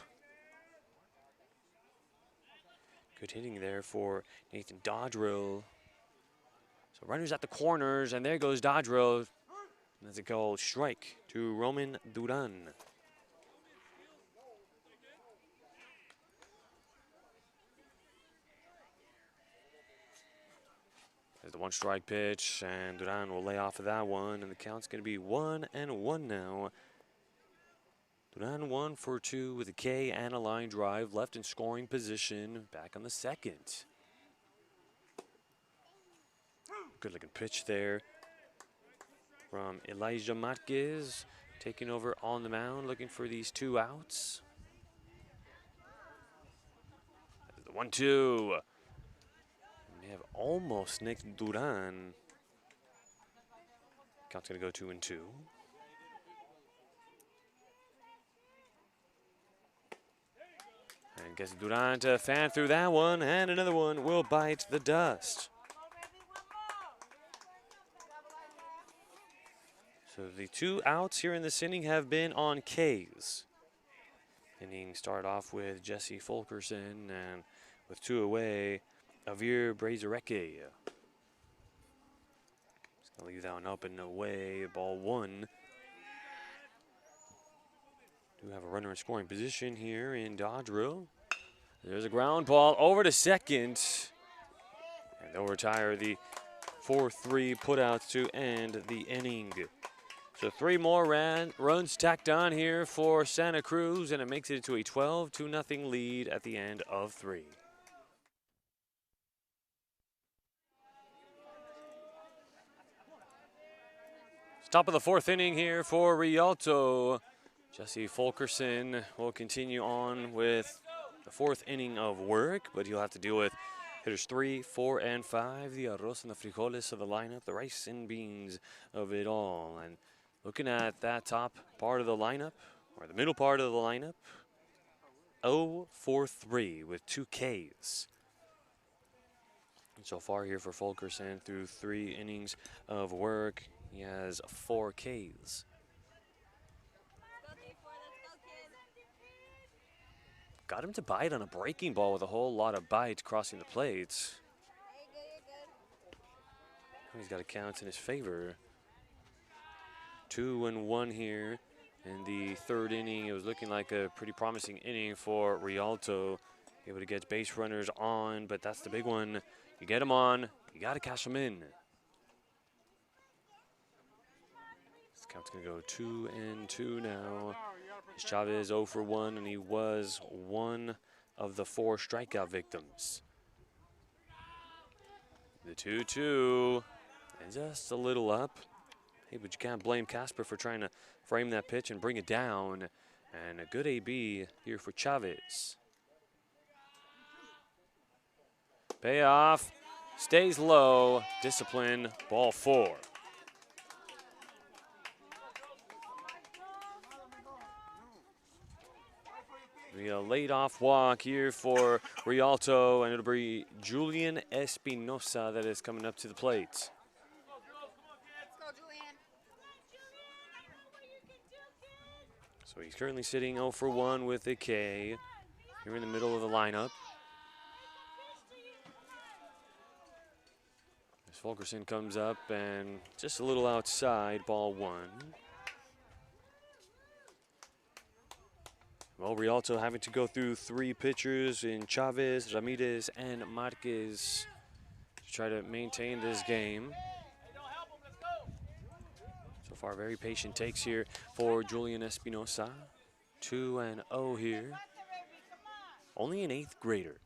Good hitting there for Nathan Dodrill. So runners at the corners, and there goes Dodrill. That's a called strike to Roman Duran. There's the 1-strike pitch, and Duran will lay off of that one, and the count's going to be 1-1 now. Duran 1 for 2 with a K and a line drive, left in scoring position, back on the second. Good looking pitch there from Elijah Marquez, taking over on the mound, looking for these 2 outs. The 1-2. May have almost nicked Duran. Count's going to go 2-2. And gets Duran to fan through that one, and another one will bite the dust. So the 2 outs here in this inning have been on Ks. Inning started off with Jesse Fulkerson, and with 2 away, Avir Brazareke. Just gonna leave that one up and away, ball 1. Do have a runner in scoring position here in Dodrill. There's a ground ball over to second. And they'll retire the 4-3 putouts to end the inning. So 3 more runs tacked on here for Santa Cruz, and it makes it into a 12-0 lead at the end of 3. Top of the 4th inning here for Rialto. Jesse Fulkerson will continue on with the 4th inning of work, but he'll have to deal with hitters 3, 4, and 5, the arroz and the frijoles of the lineup, the rice and beans of it all. And looking at that top part of the lineup, or the middle part of the lineup, 0-for-3 with 2 Ks. And so far here for Fulkerson through 3 innings of work, he has 4 Ks. Got him to bite on a breaking ball with a whole lot of bite crossing the plate. He's got a count in his favor. 2-1 here in the 3rd inning. It was looking like a pretty promising inning for Rialto. Able to get base runners on, but that's the big one. You get them on, you got to cash them in. This count's going to go 2-2 now. Chavez 0-for-1, and he was one of the 4 strikeout victims. The 2-2, and just a little up. Hey, but you can't blame Casper for trying to frame that pitch and bring it down. And a good AB here for Chavez. Payoff, stays low, discipline, ball 4. A late off walk here for Rialto, and it'll be Julian Espinosa that is coming up to the plate. So he's currently sitting 0-for-1 with a K here in the middle of the lineup. As Fulkerson comes up and just a little outside, ball 1. Well, Rialto having to go through 3 pitchers in Chavez, Ramirez, and Marquez to try to maintain this game. So far, very patient takes here for Julian Espinosa. 2-0 here. Only an 8th grader.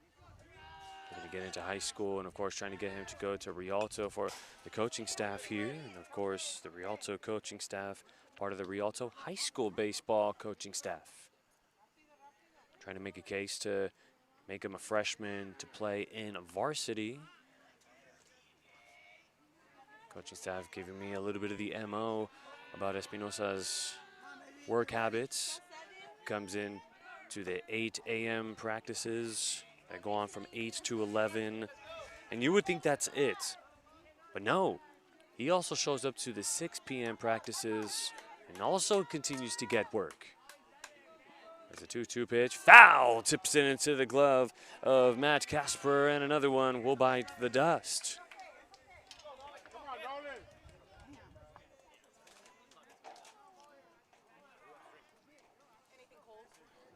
Going to get into high school, and of course trying to get him to go to Rialto for the coaching staff here. And of course the Rialto coaching staff, part of the Rialto high school baseball coaching staff. Trying to make a case to make him a freshman to play in varsity. Coaching staff giving me a little bit of the MO about Espinosa's work habits. Comes in to the 8 a.m. practices that go on from 8 to 11. And you would think that's it. But no, he also shows up to the 6 p.m. practices and also continues to get work. There's a 2-2 pitch. Foul! Tips it into the glove of Matt Casper, and another one will bite the dust.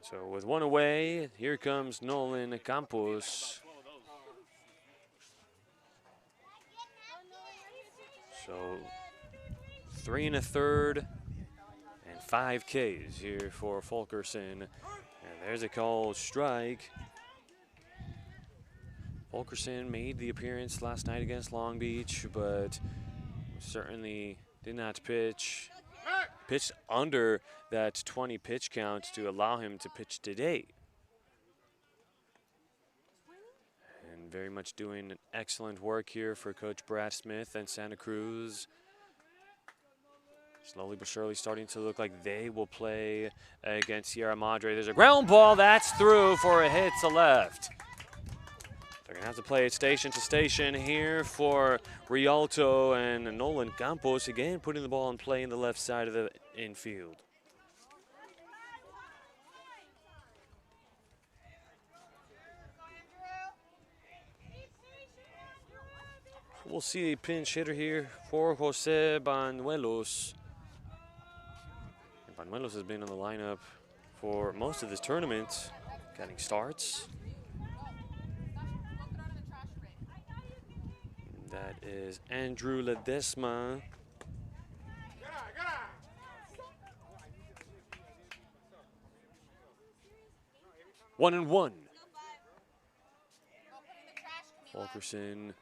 So with 1 away, here comes Nolan Campos. So 3 1/3 and 5 Ks here for Fulkerson. And there's a called strike. Fulkerson made the appearance last night against Long Beach, but certainly did not pitch. Pitched under that 20 pitch count to allow him to pitch today. And very much doing excellent work here for Coach Brad Smith and Santa Cruz. Slowly but surely starting to look like they will play against Sierra Madre. There's a ground ball that's through for a hit to left. They're going to have to play it station to station here for Rialto, and Nolan Campos again putting the ball in play in the left side of the infield. We'll see a pinch hitter here for Jose Banuelos. And Banuelos has been in the lineup for most of this tournament, getting starts. That is Andrew Ledesma. One and one. Fulkerson.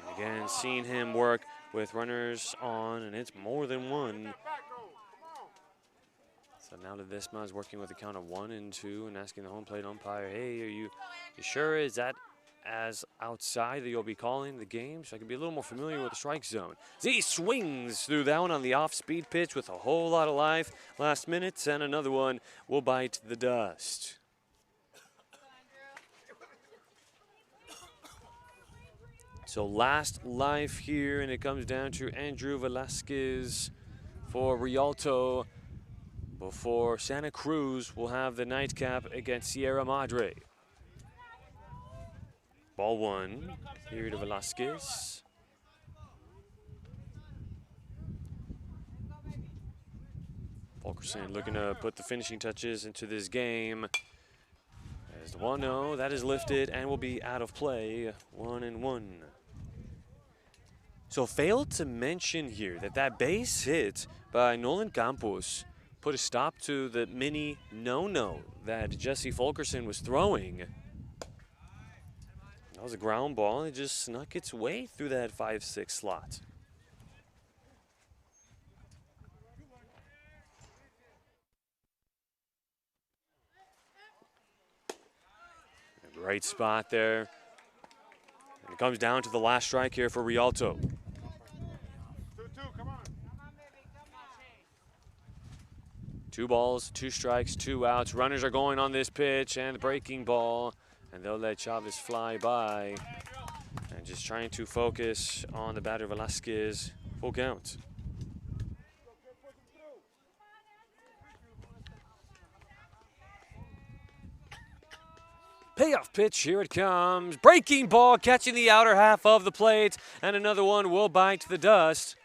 And again, seeing him work with runners on, and it's more than one. So now Ledesma is working with a count of 1 and 2 and asking the home plate umpire, hey, are you sure? Is that as outside that you'll be calling the game, so I can be a little more familiar with the strike zone. Z swings through that one on the off-speed pitch with a whole lot of life. Last minute, and another one will bite the dust. So last life here, and it comes down to Andrew Velasquez for Rialto before Santa Cruz will have the nightcap against Sierra Madre. Ball 1 here to Velasquez. Fulkerson looking to put the finishing touches into this game. As the 1-0, that is lifted and will be out of play. 1 and 1. So failed to mention here that base hit by Nolan Campos put a stop to the mini no-no that Jesse Fulkerson was throwing. That was a ground ball, and it just snuck its way through that 5-6 slot. A great spot there. And it comes down to the last strike here for Rialto. 2-2, come on. 2 balls, 2 strikes, 2 outs. Runners are going on this pitch, and the breaking ball. And they'll let Chavez fly by. And just trying to focus on the batter Velasquez. Full count. Payoff pitch, here it comes. Breaking ball, catching the outer half of the plate. And another one will bite the dust.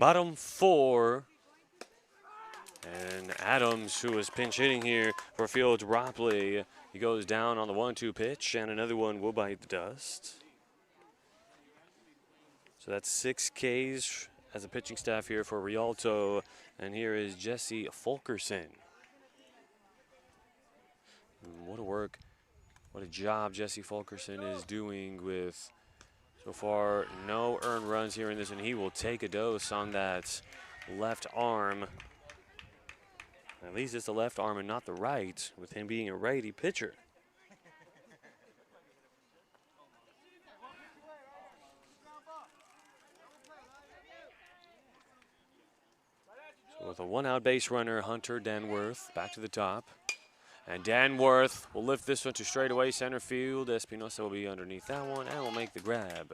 Bottom 4. And Adams, who is pinch hitting here for Fields Ropley, he goes down on the 1-2 pitch, and another one will bite the dust. So that's 6 Ks as a pitching staff here for Rialto. And here is Jesse Fulkerson. What a work, what a job Jesse Fulkerson is doing with, so far, no earned runs here in this, and he will take a dose on that left arm. At least it's the left arm and not the right, with him being a righty pitcher. So with a 1-out base runner, Hunter Danworth back to the top. And Danworth will lift this one to straightaway center field. Espinosa will be underneath that one and will make the grab.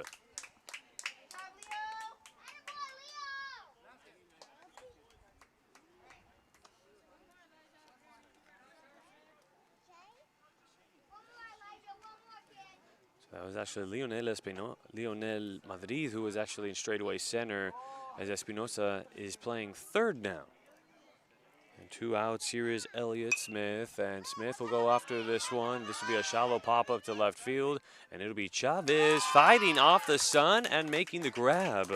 That was actually Lionel Madrid who was actually in straightaway center, as Espinosa is playing third now. And 2 outs, here is Elliott Smith, and Smith will go after this one. This will be a shallow pop-up to left field, and it'll be Chavez fighting off the sun and making the grab.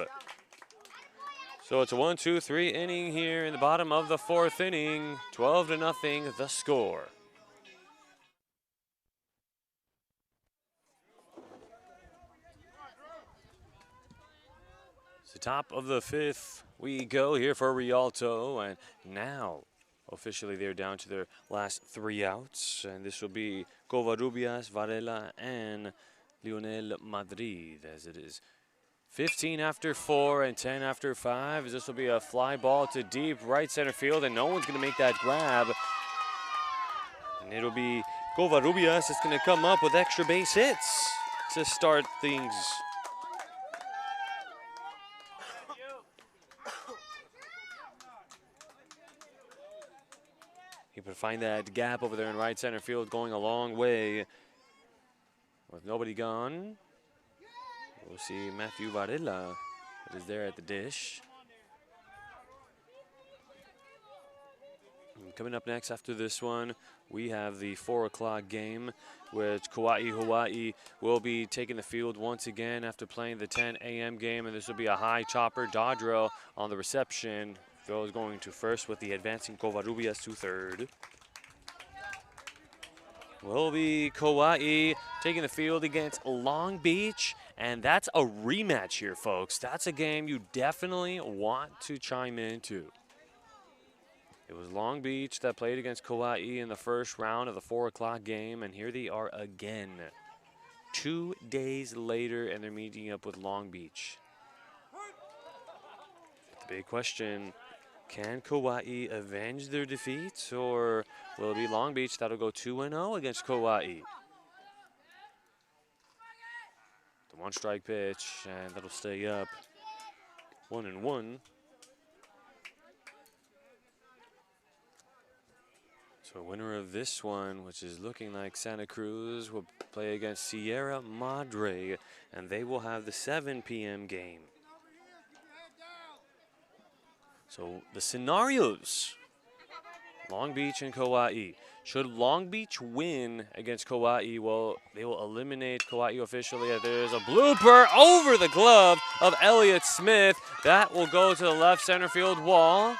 So it's a 1-2-3 inning here in the bottom of the 4th inning. 12-0 the score. So top of the 5th we go here for Rialto, and now officially they're down to their last 3 outs, and this will be Covarrubias, Varela, and Lionel Madrid, as it is 15 after 4 and 10 after 5, as this will be a fly ball to deep right center field, and no one's going to make that grab. And it'll be Covarrubias that's going to come up with extra base hits to start things. He could find that gap over there in right center field, going a long way. With nobody gone, we'll see Matthew Varela that is there at the dish. And coming up next after this one, we have the 4 o'clock game, which Kauai Hawaii will be taking the field once again after playing the 10 a.m. game, and this will be a high chopper dodgerill on the reception. Phil is going to first with the advancing Covarrubias to third. Will be Kauai taking the field against Long Beach, and that's a rematch here, folks. That's a game you definitely want to chime into. It was Long Beach that played against Kauai in the first round of the 4 o'clock game, and here they are again 2 days later, and they're meeting up with Long Beach. The big question, can Kauai avenge their defeat, or will it be Long Beach that'll go 2-0 against Kauai? The 1-strike pitch, and that'll stay up 1-1. So winner of this one, which is looking like Santa Cruz, will play against Sierra Madre, and they will have the 7 p.m. game. So the scenarios, Long Beach and Kauai. Should Long Beach win against Kauai, well, they will eliminate Kauai officially. There's a blooper over the glove of Elliott Smith. That will go to the left center field wall.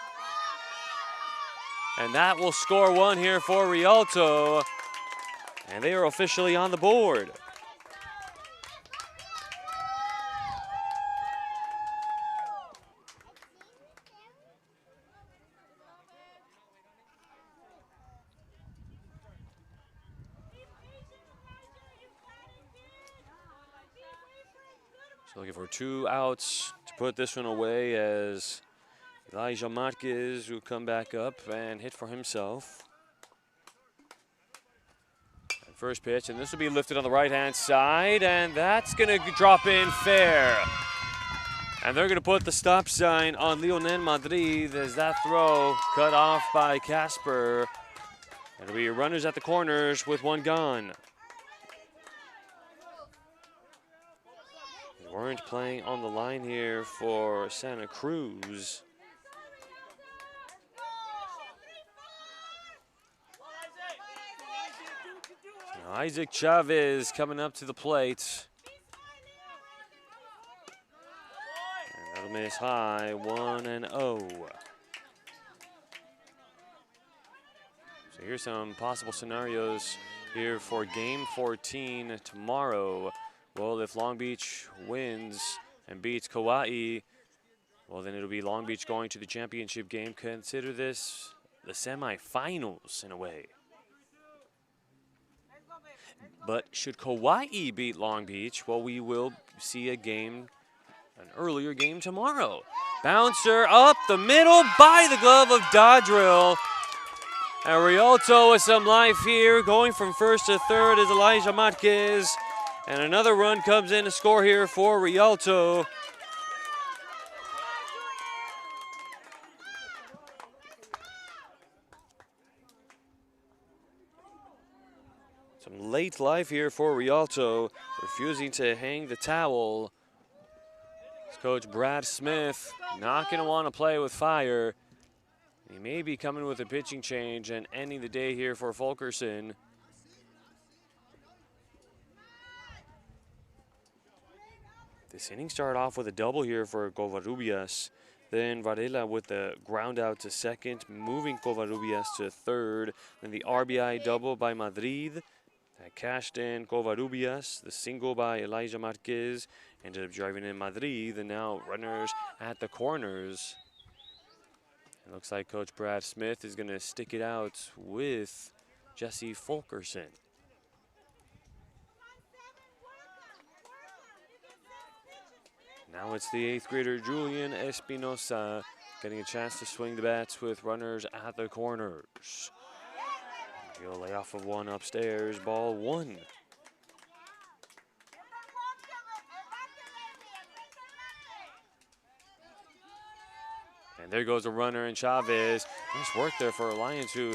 And that will score 1 here for Rialto. And they are officially on the board. So looking for 2 outs to put this one away, as Elijah Marquez will come back up and hit for himself. And first pitch, and this will be lifted on the right-hand side, and that's going to drop in fair. And they're going to put the stop sign on Lionel Madrid as that throw cut off by Casper. It'll be runners at the corners with 1 gone. weren't playing on the line here for Santa Cruz. Now Isaac Chavez coming up to the plate. And that'll miss high, 1-0. So here's some possible scenarios here for game 14 tomorrow. Well, if Long Beach wins and beats Kauai, well, then it'll be Long Beach going to the championship game. Consider this the semifinals in a way. But should Kauai beat Long Beach, well, we will see an earlier game tomorrow. Bouncer up the middle by the glove of Dodrill. And Rialto with some life here, going from first to third is Elijah Matquez. And another run comes in to score here for Rialto. Some late life here for Rialto, refusing to hang the towel. Coach Brad Smith not going to want to play with fire. He may be coming with a pitching change and ending the day here for Fulkerson. This inning started off with a double here for Covarrubias. Then Varela with the ground out to second, moving Covarrubias to third. Then the RBI double by Madrid. That cashed in Covarrubias. The single by Elijah Marquez ended up driving in Madrid. And now runners at the corners. It looks like Coach Brad Smith is going to stick it out with Jesse Fulkerson. Now it's the 8th grader Julian Espinosa getting a chance to swing the bats with runners at the corners. He'll lay off of one upstairs, ball 1. And there goes a runner in Chavez. Nice work there for Alliance, who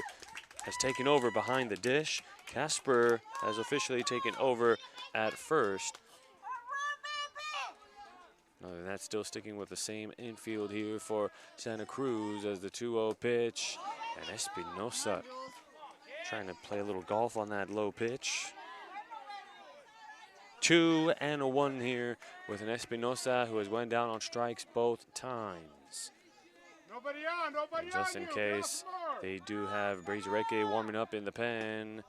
has taken over behind the dish. Casper has officially taken over at first. Other than that, still sticking with the same infield here for Santa Cruz as the 2-0 pitch. And Espinosa trying to play a little golf on that low pitch. 2-1 here with an Espinosa who has went down on strikes both times. And just in case, they do have Brazereke warming up in the pen,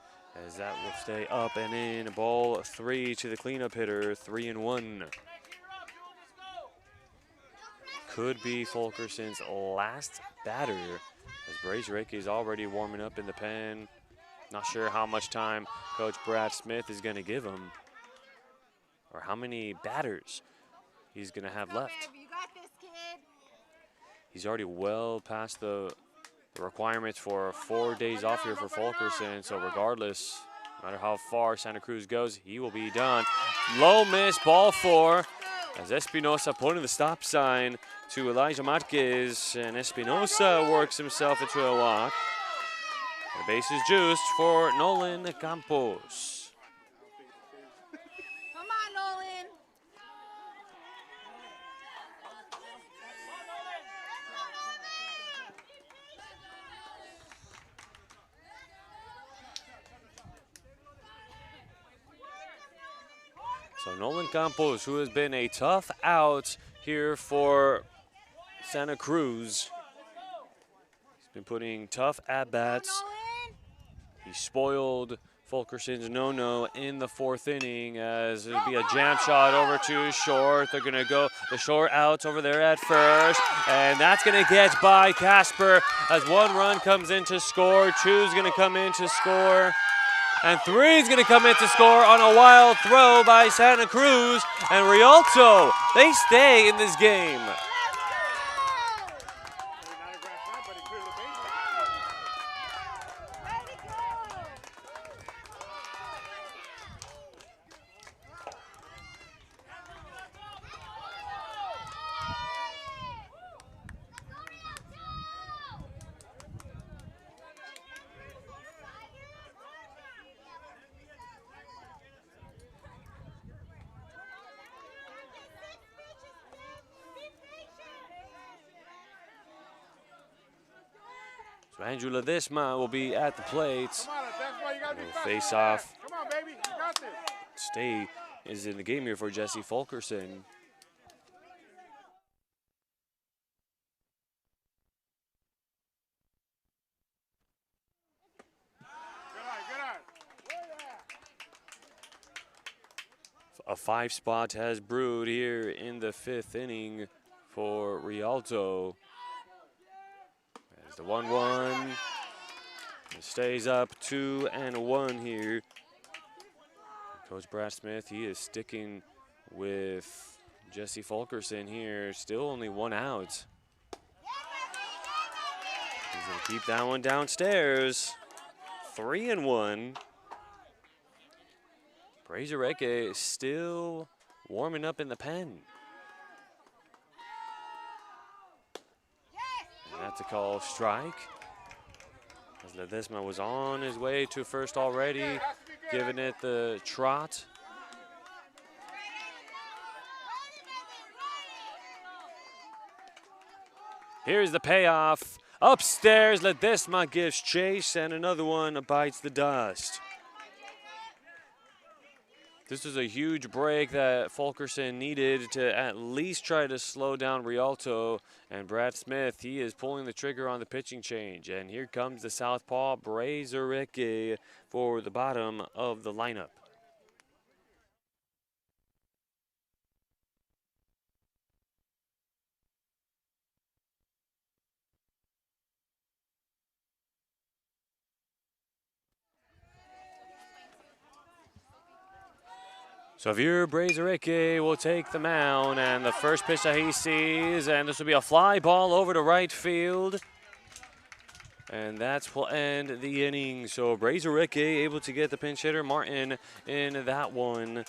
as that will stay up and in. Ball 3 to the cleanup hitter, 3-1. Could be Fulkerson's last batter, as Brazereke is already warming up in the pen. Not sure how much time Coach Brad Smith is going to give him, or how many batters he's going to have left. He's already well past the requirements for 4 days off here for Fulkerson, so regardless, no matter how far Santa Cruz goes, he will be done. Low miss, ball 4, as Espinosa pointing the stop sign to Elijah Marquez, and Espinosa works himself into a walk. The base is juiced for Nolan Campos. Come on, Nolan. So Nolan Campos, who has been a tough out here for Santa Cruz. He's been putting tough at-bats. He spoiled Fulkerson's no-no in the 4th inning, as it'll be a jam shot over to short. They're going to go the short outs over there at first, and that's going to get by Casper as 1 run comes in to score, 2 is going to come in to score, and 3 is going to come in to score on a wild throw by Santa Cruz, and Rialto, they stay in this game. So Andrew Ledesma will be at the plate. Come on, that's why you gotta be Will fast. face off. Come on, baby. You got this. Stay is in the game here for Jesse Fulkerson. Good eye. A 5 spot has brewed here in the 5th inning for Rialto. As the 1-1 stays up 2-1 here. Coach Brad Smith, he is sticking with Jesse Fulkerson here. Still only 1 out. He's going to keep that one downstairs. 3-1. Brazereke is still warming up in the pen. And that's a call strike. As Ledesma was on his way to first already, giving it the trot. Here's the payoff. Upstairs, Ledesma gives chase, and another one bites the dust. This was a huge break that Fulkerson needed to at least try to slow down Rialto. And Brad Smith, he is pulling the trigger on the pitching change. And here comes the southpaw, Brazereke, for the bottom of the lineup. So Javier Brazereke will take the mound, and the first pitch that he sees, and this will be a fly ball over to right field. And that will end the inning. So Brazereke able to get the pinch hitter Martin in that one.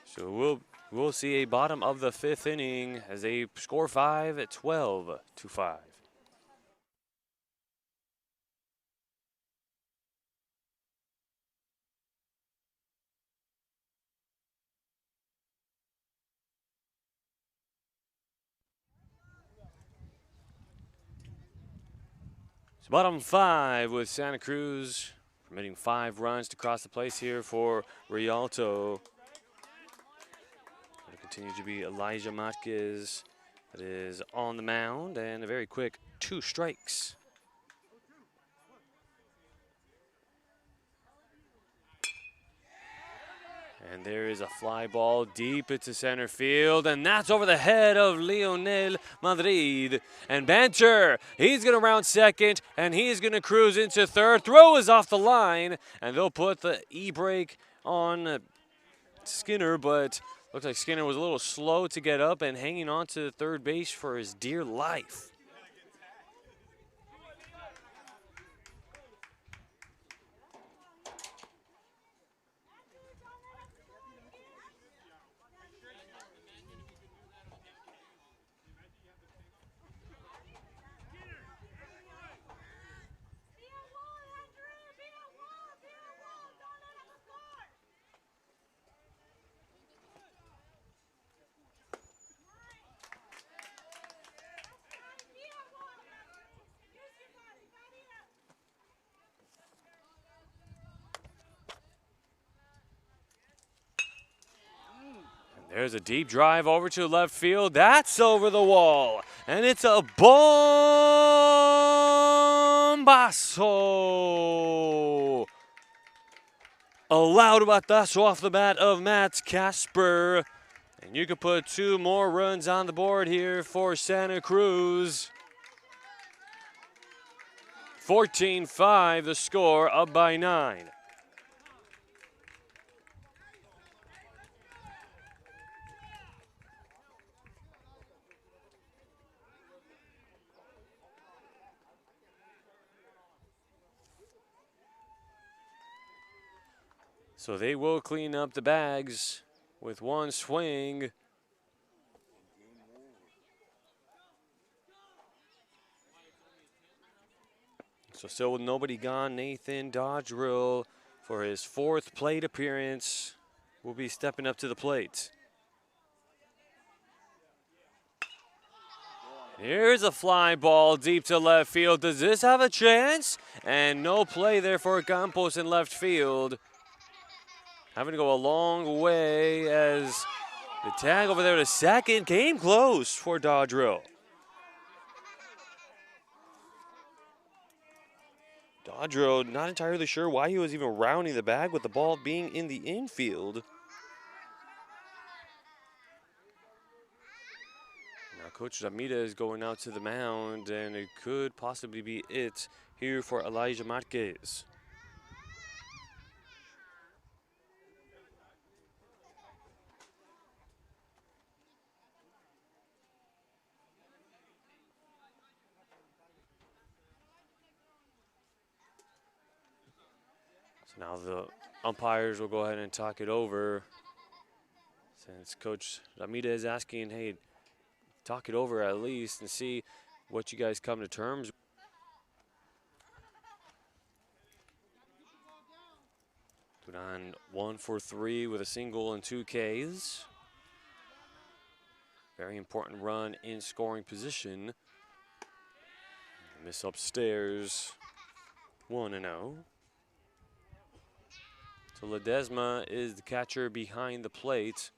So we'll see a bottom of the 5th inning as they score 5 at 12-5. So bottom 5 with Santa Cruz permitting 5 runs to cross the place here for Rialto. It'll continue to be Elijah Matquez that is on the mound, and a very quick 2 strikes. And there is a fly ball deep into center field, and that's over the head of Lionel Madrid. And Banter, he's going to round second, and he's going to cruise into third. Throw is off the line, and they'll put the e-brake on Skinner, but looks like Skinner was a little slow to get up and hanging on to third base for his dear life. There's a deep drive over to left field. That's over the wall. And it's a bombazo. A loud batazo off the bat of Matt Casper. And you can put 2 more runs on the board here for Santa Cruz. 14-5 the score, up by 9. So they will clean up the bags with 1 swing. So still with nobody gone, Nathan Dodgerill, for his 4th plate appearance, will be stepping up to the plate. Here's a fly ball deep to left field. Does this have a chance? And no play there for Campos in left field. Having to go a long way as the tag over there to second came close for Dodrill. Dodrill not entirely sure why he was even rounding the bag with the ball being in the infield. Now Coach Ramita is going out to the mound, and it could possibly be it here for Elijah Marquez. So now the umpires will go ahead and talk it over. Since Coach Ramita is asking, hey, talk it over at least and see what you guys come to terms. Duran 1 for 3 with a single and 2 Ks. Very important run in scoring position. Miss upstairs, 1-0. So Ledesma is the catcher behind the plate.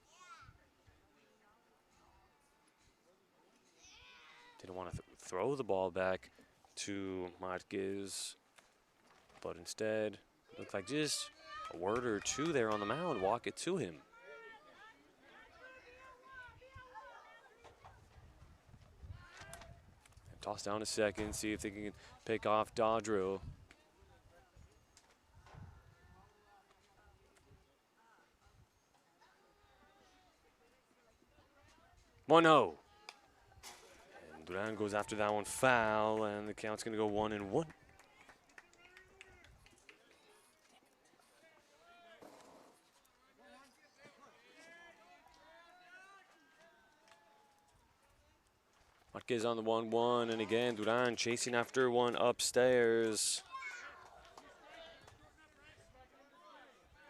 Didn't want to throw the ball back to Marquez, but instead looked like just a word or two there on the mound, walk it to him. And toss down to second, see if they can pick off Dodrill. One 0. And Duran goes after that one foul, and the count's going to go 1-1. Marquez on the 1-1, and again, Duran chasing after one upstairs.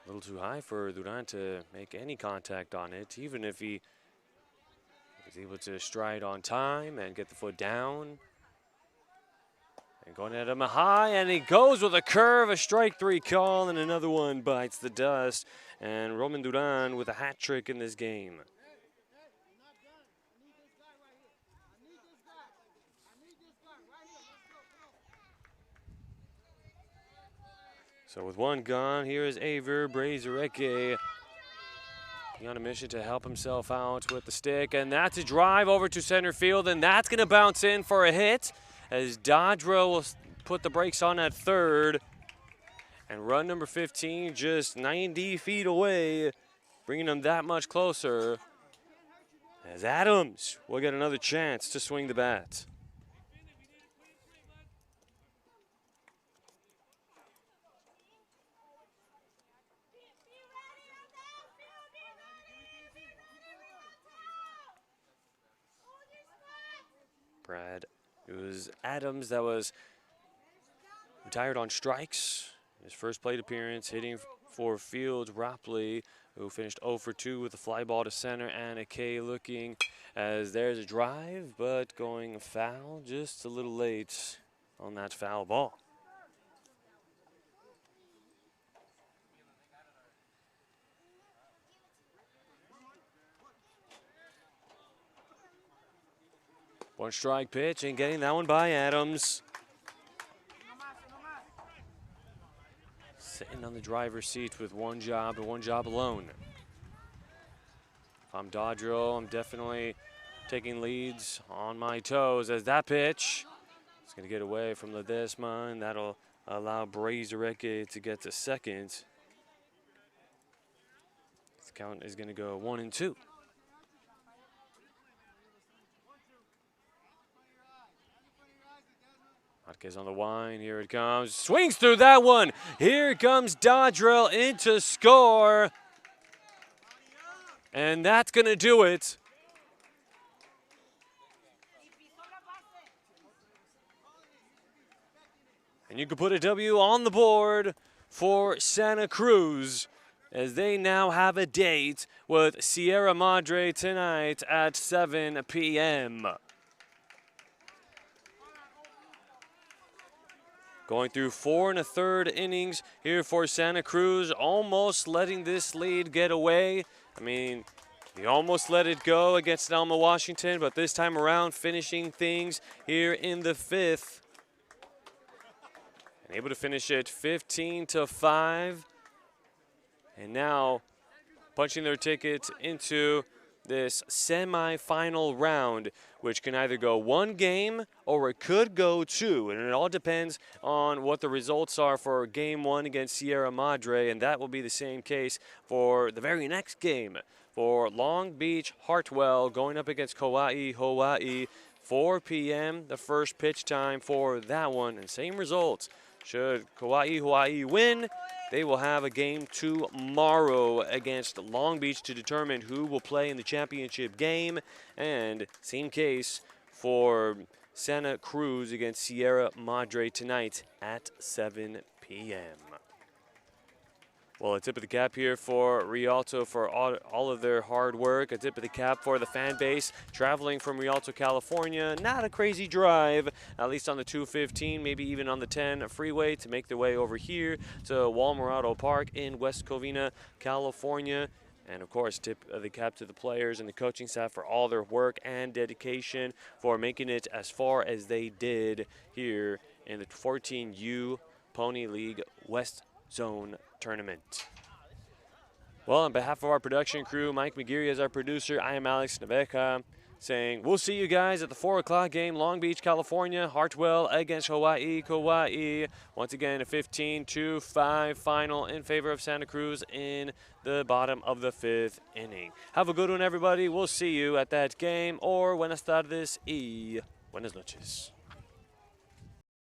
A little too high for Duran to make any contact on it, even if he was able to stride on time and get the foot down. And going at him high, and he goes with a curve, a strike 3 call, and another one bites the dust. And Roman Duran with a hat trick in this game. So with one gone, here is Aver Brazareke. On a mission to help himself out with the stick, and that's a drive over to center field, and that's going to bounce in for a hit as Dodrill will put the brakes on at third. And run number 15 just 90 feet away, bringing them that much closer as Adams will get another chance to swing the bat. Brad, it was Adams that was retired on strikes. His first plate appearance, hitting for Fields Rapley, who finished 0 for 2 with a fly ball to center and a K looking as there's a drive, but going foul just a little late on that foul ball. One strike pitch and getting that one by Adams. Sitting on the driver's seat with one job and one job alone. If I'm Dodrill, I'm definitely taking leads on my toes as that pitch is going to get away from Ledesma, and that'll allow Brazareke to get to second. The count is going to go 1-2. Marquez on the line, here it comes, swings through that one. Here comes Dodrill into score. And that's gonna do it. And you can put a W on the board for Santa Cruz as they now have a date with Sierra Madre tonight at 7 p.m. Going through 4 1/3 innings here for Santa Cruz, almost letting this lead get away. I mean, he almost let it go against Alma Washington, but this time around finishing things here in the 5th. And able to finish it 15-5. And now punching their ticket into this semifinal round, which can either go 1 game or it could go 2. And it all depends on what the results are for game 1 against Sierra Madre. And that will be the same case for the very next game for Long Beach Hartwell going up against Kauai, Hawaii. 4 p.m. the first pitch time for that one. And same results. Should Kauai, Hawaii win, they will have a game tomorrow against Long Beach to determine who will play in the championship game. And same case for Santa Cruz against Sierra Madre tonight at 7 p.m. Well, a tip of the cap here for Rialto for all of their hard work. A tip of the cap for the fan base traveling from Rialto, California. Not a crazy drive, at least on the 215, maybe even on the 10 freeway to make their way over here to Walmorado Park in West Covina, California. And of course, tip of the cap to the players and the coaching staff for all their work and dedication for making it as far as they did here in the 14U Pony League West Zone Tournament. Well, on behalf of our production crew, Mike McGeary as our producer, I am Alex Naveja, saying we'll see you guys at the 4 o'clock game, Long Beach, California, Hartwell against Hawaii, Kauai. Once again, a 15-5 final in favor of Santa Cruz in the bottom of the 5th inning. Have a good one, everybody. We'll see you at that game, or buenas tardes y buenas noches.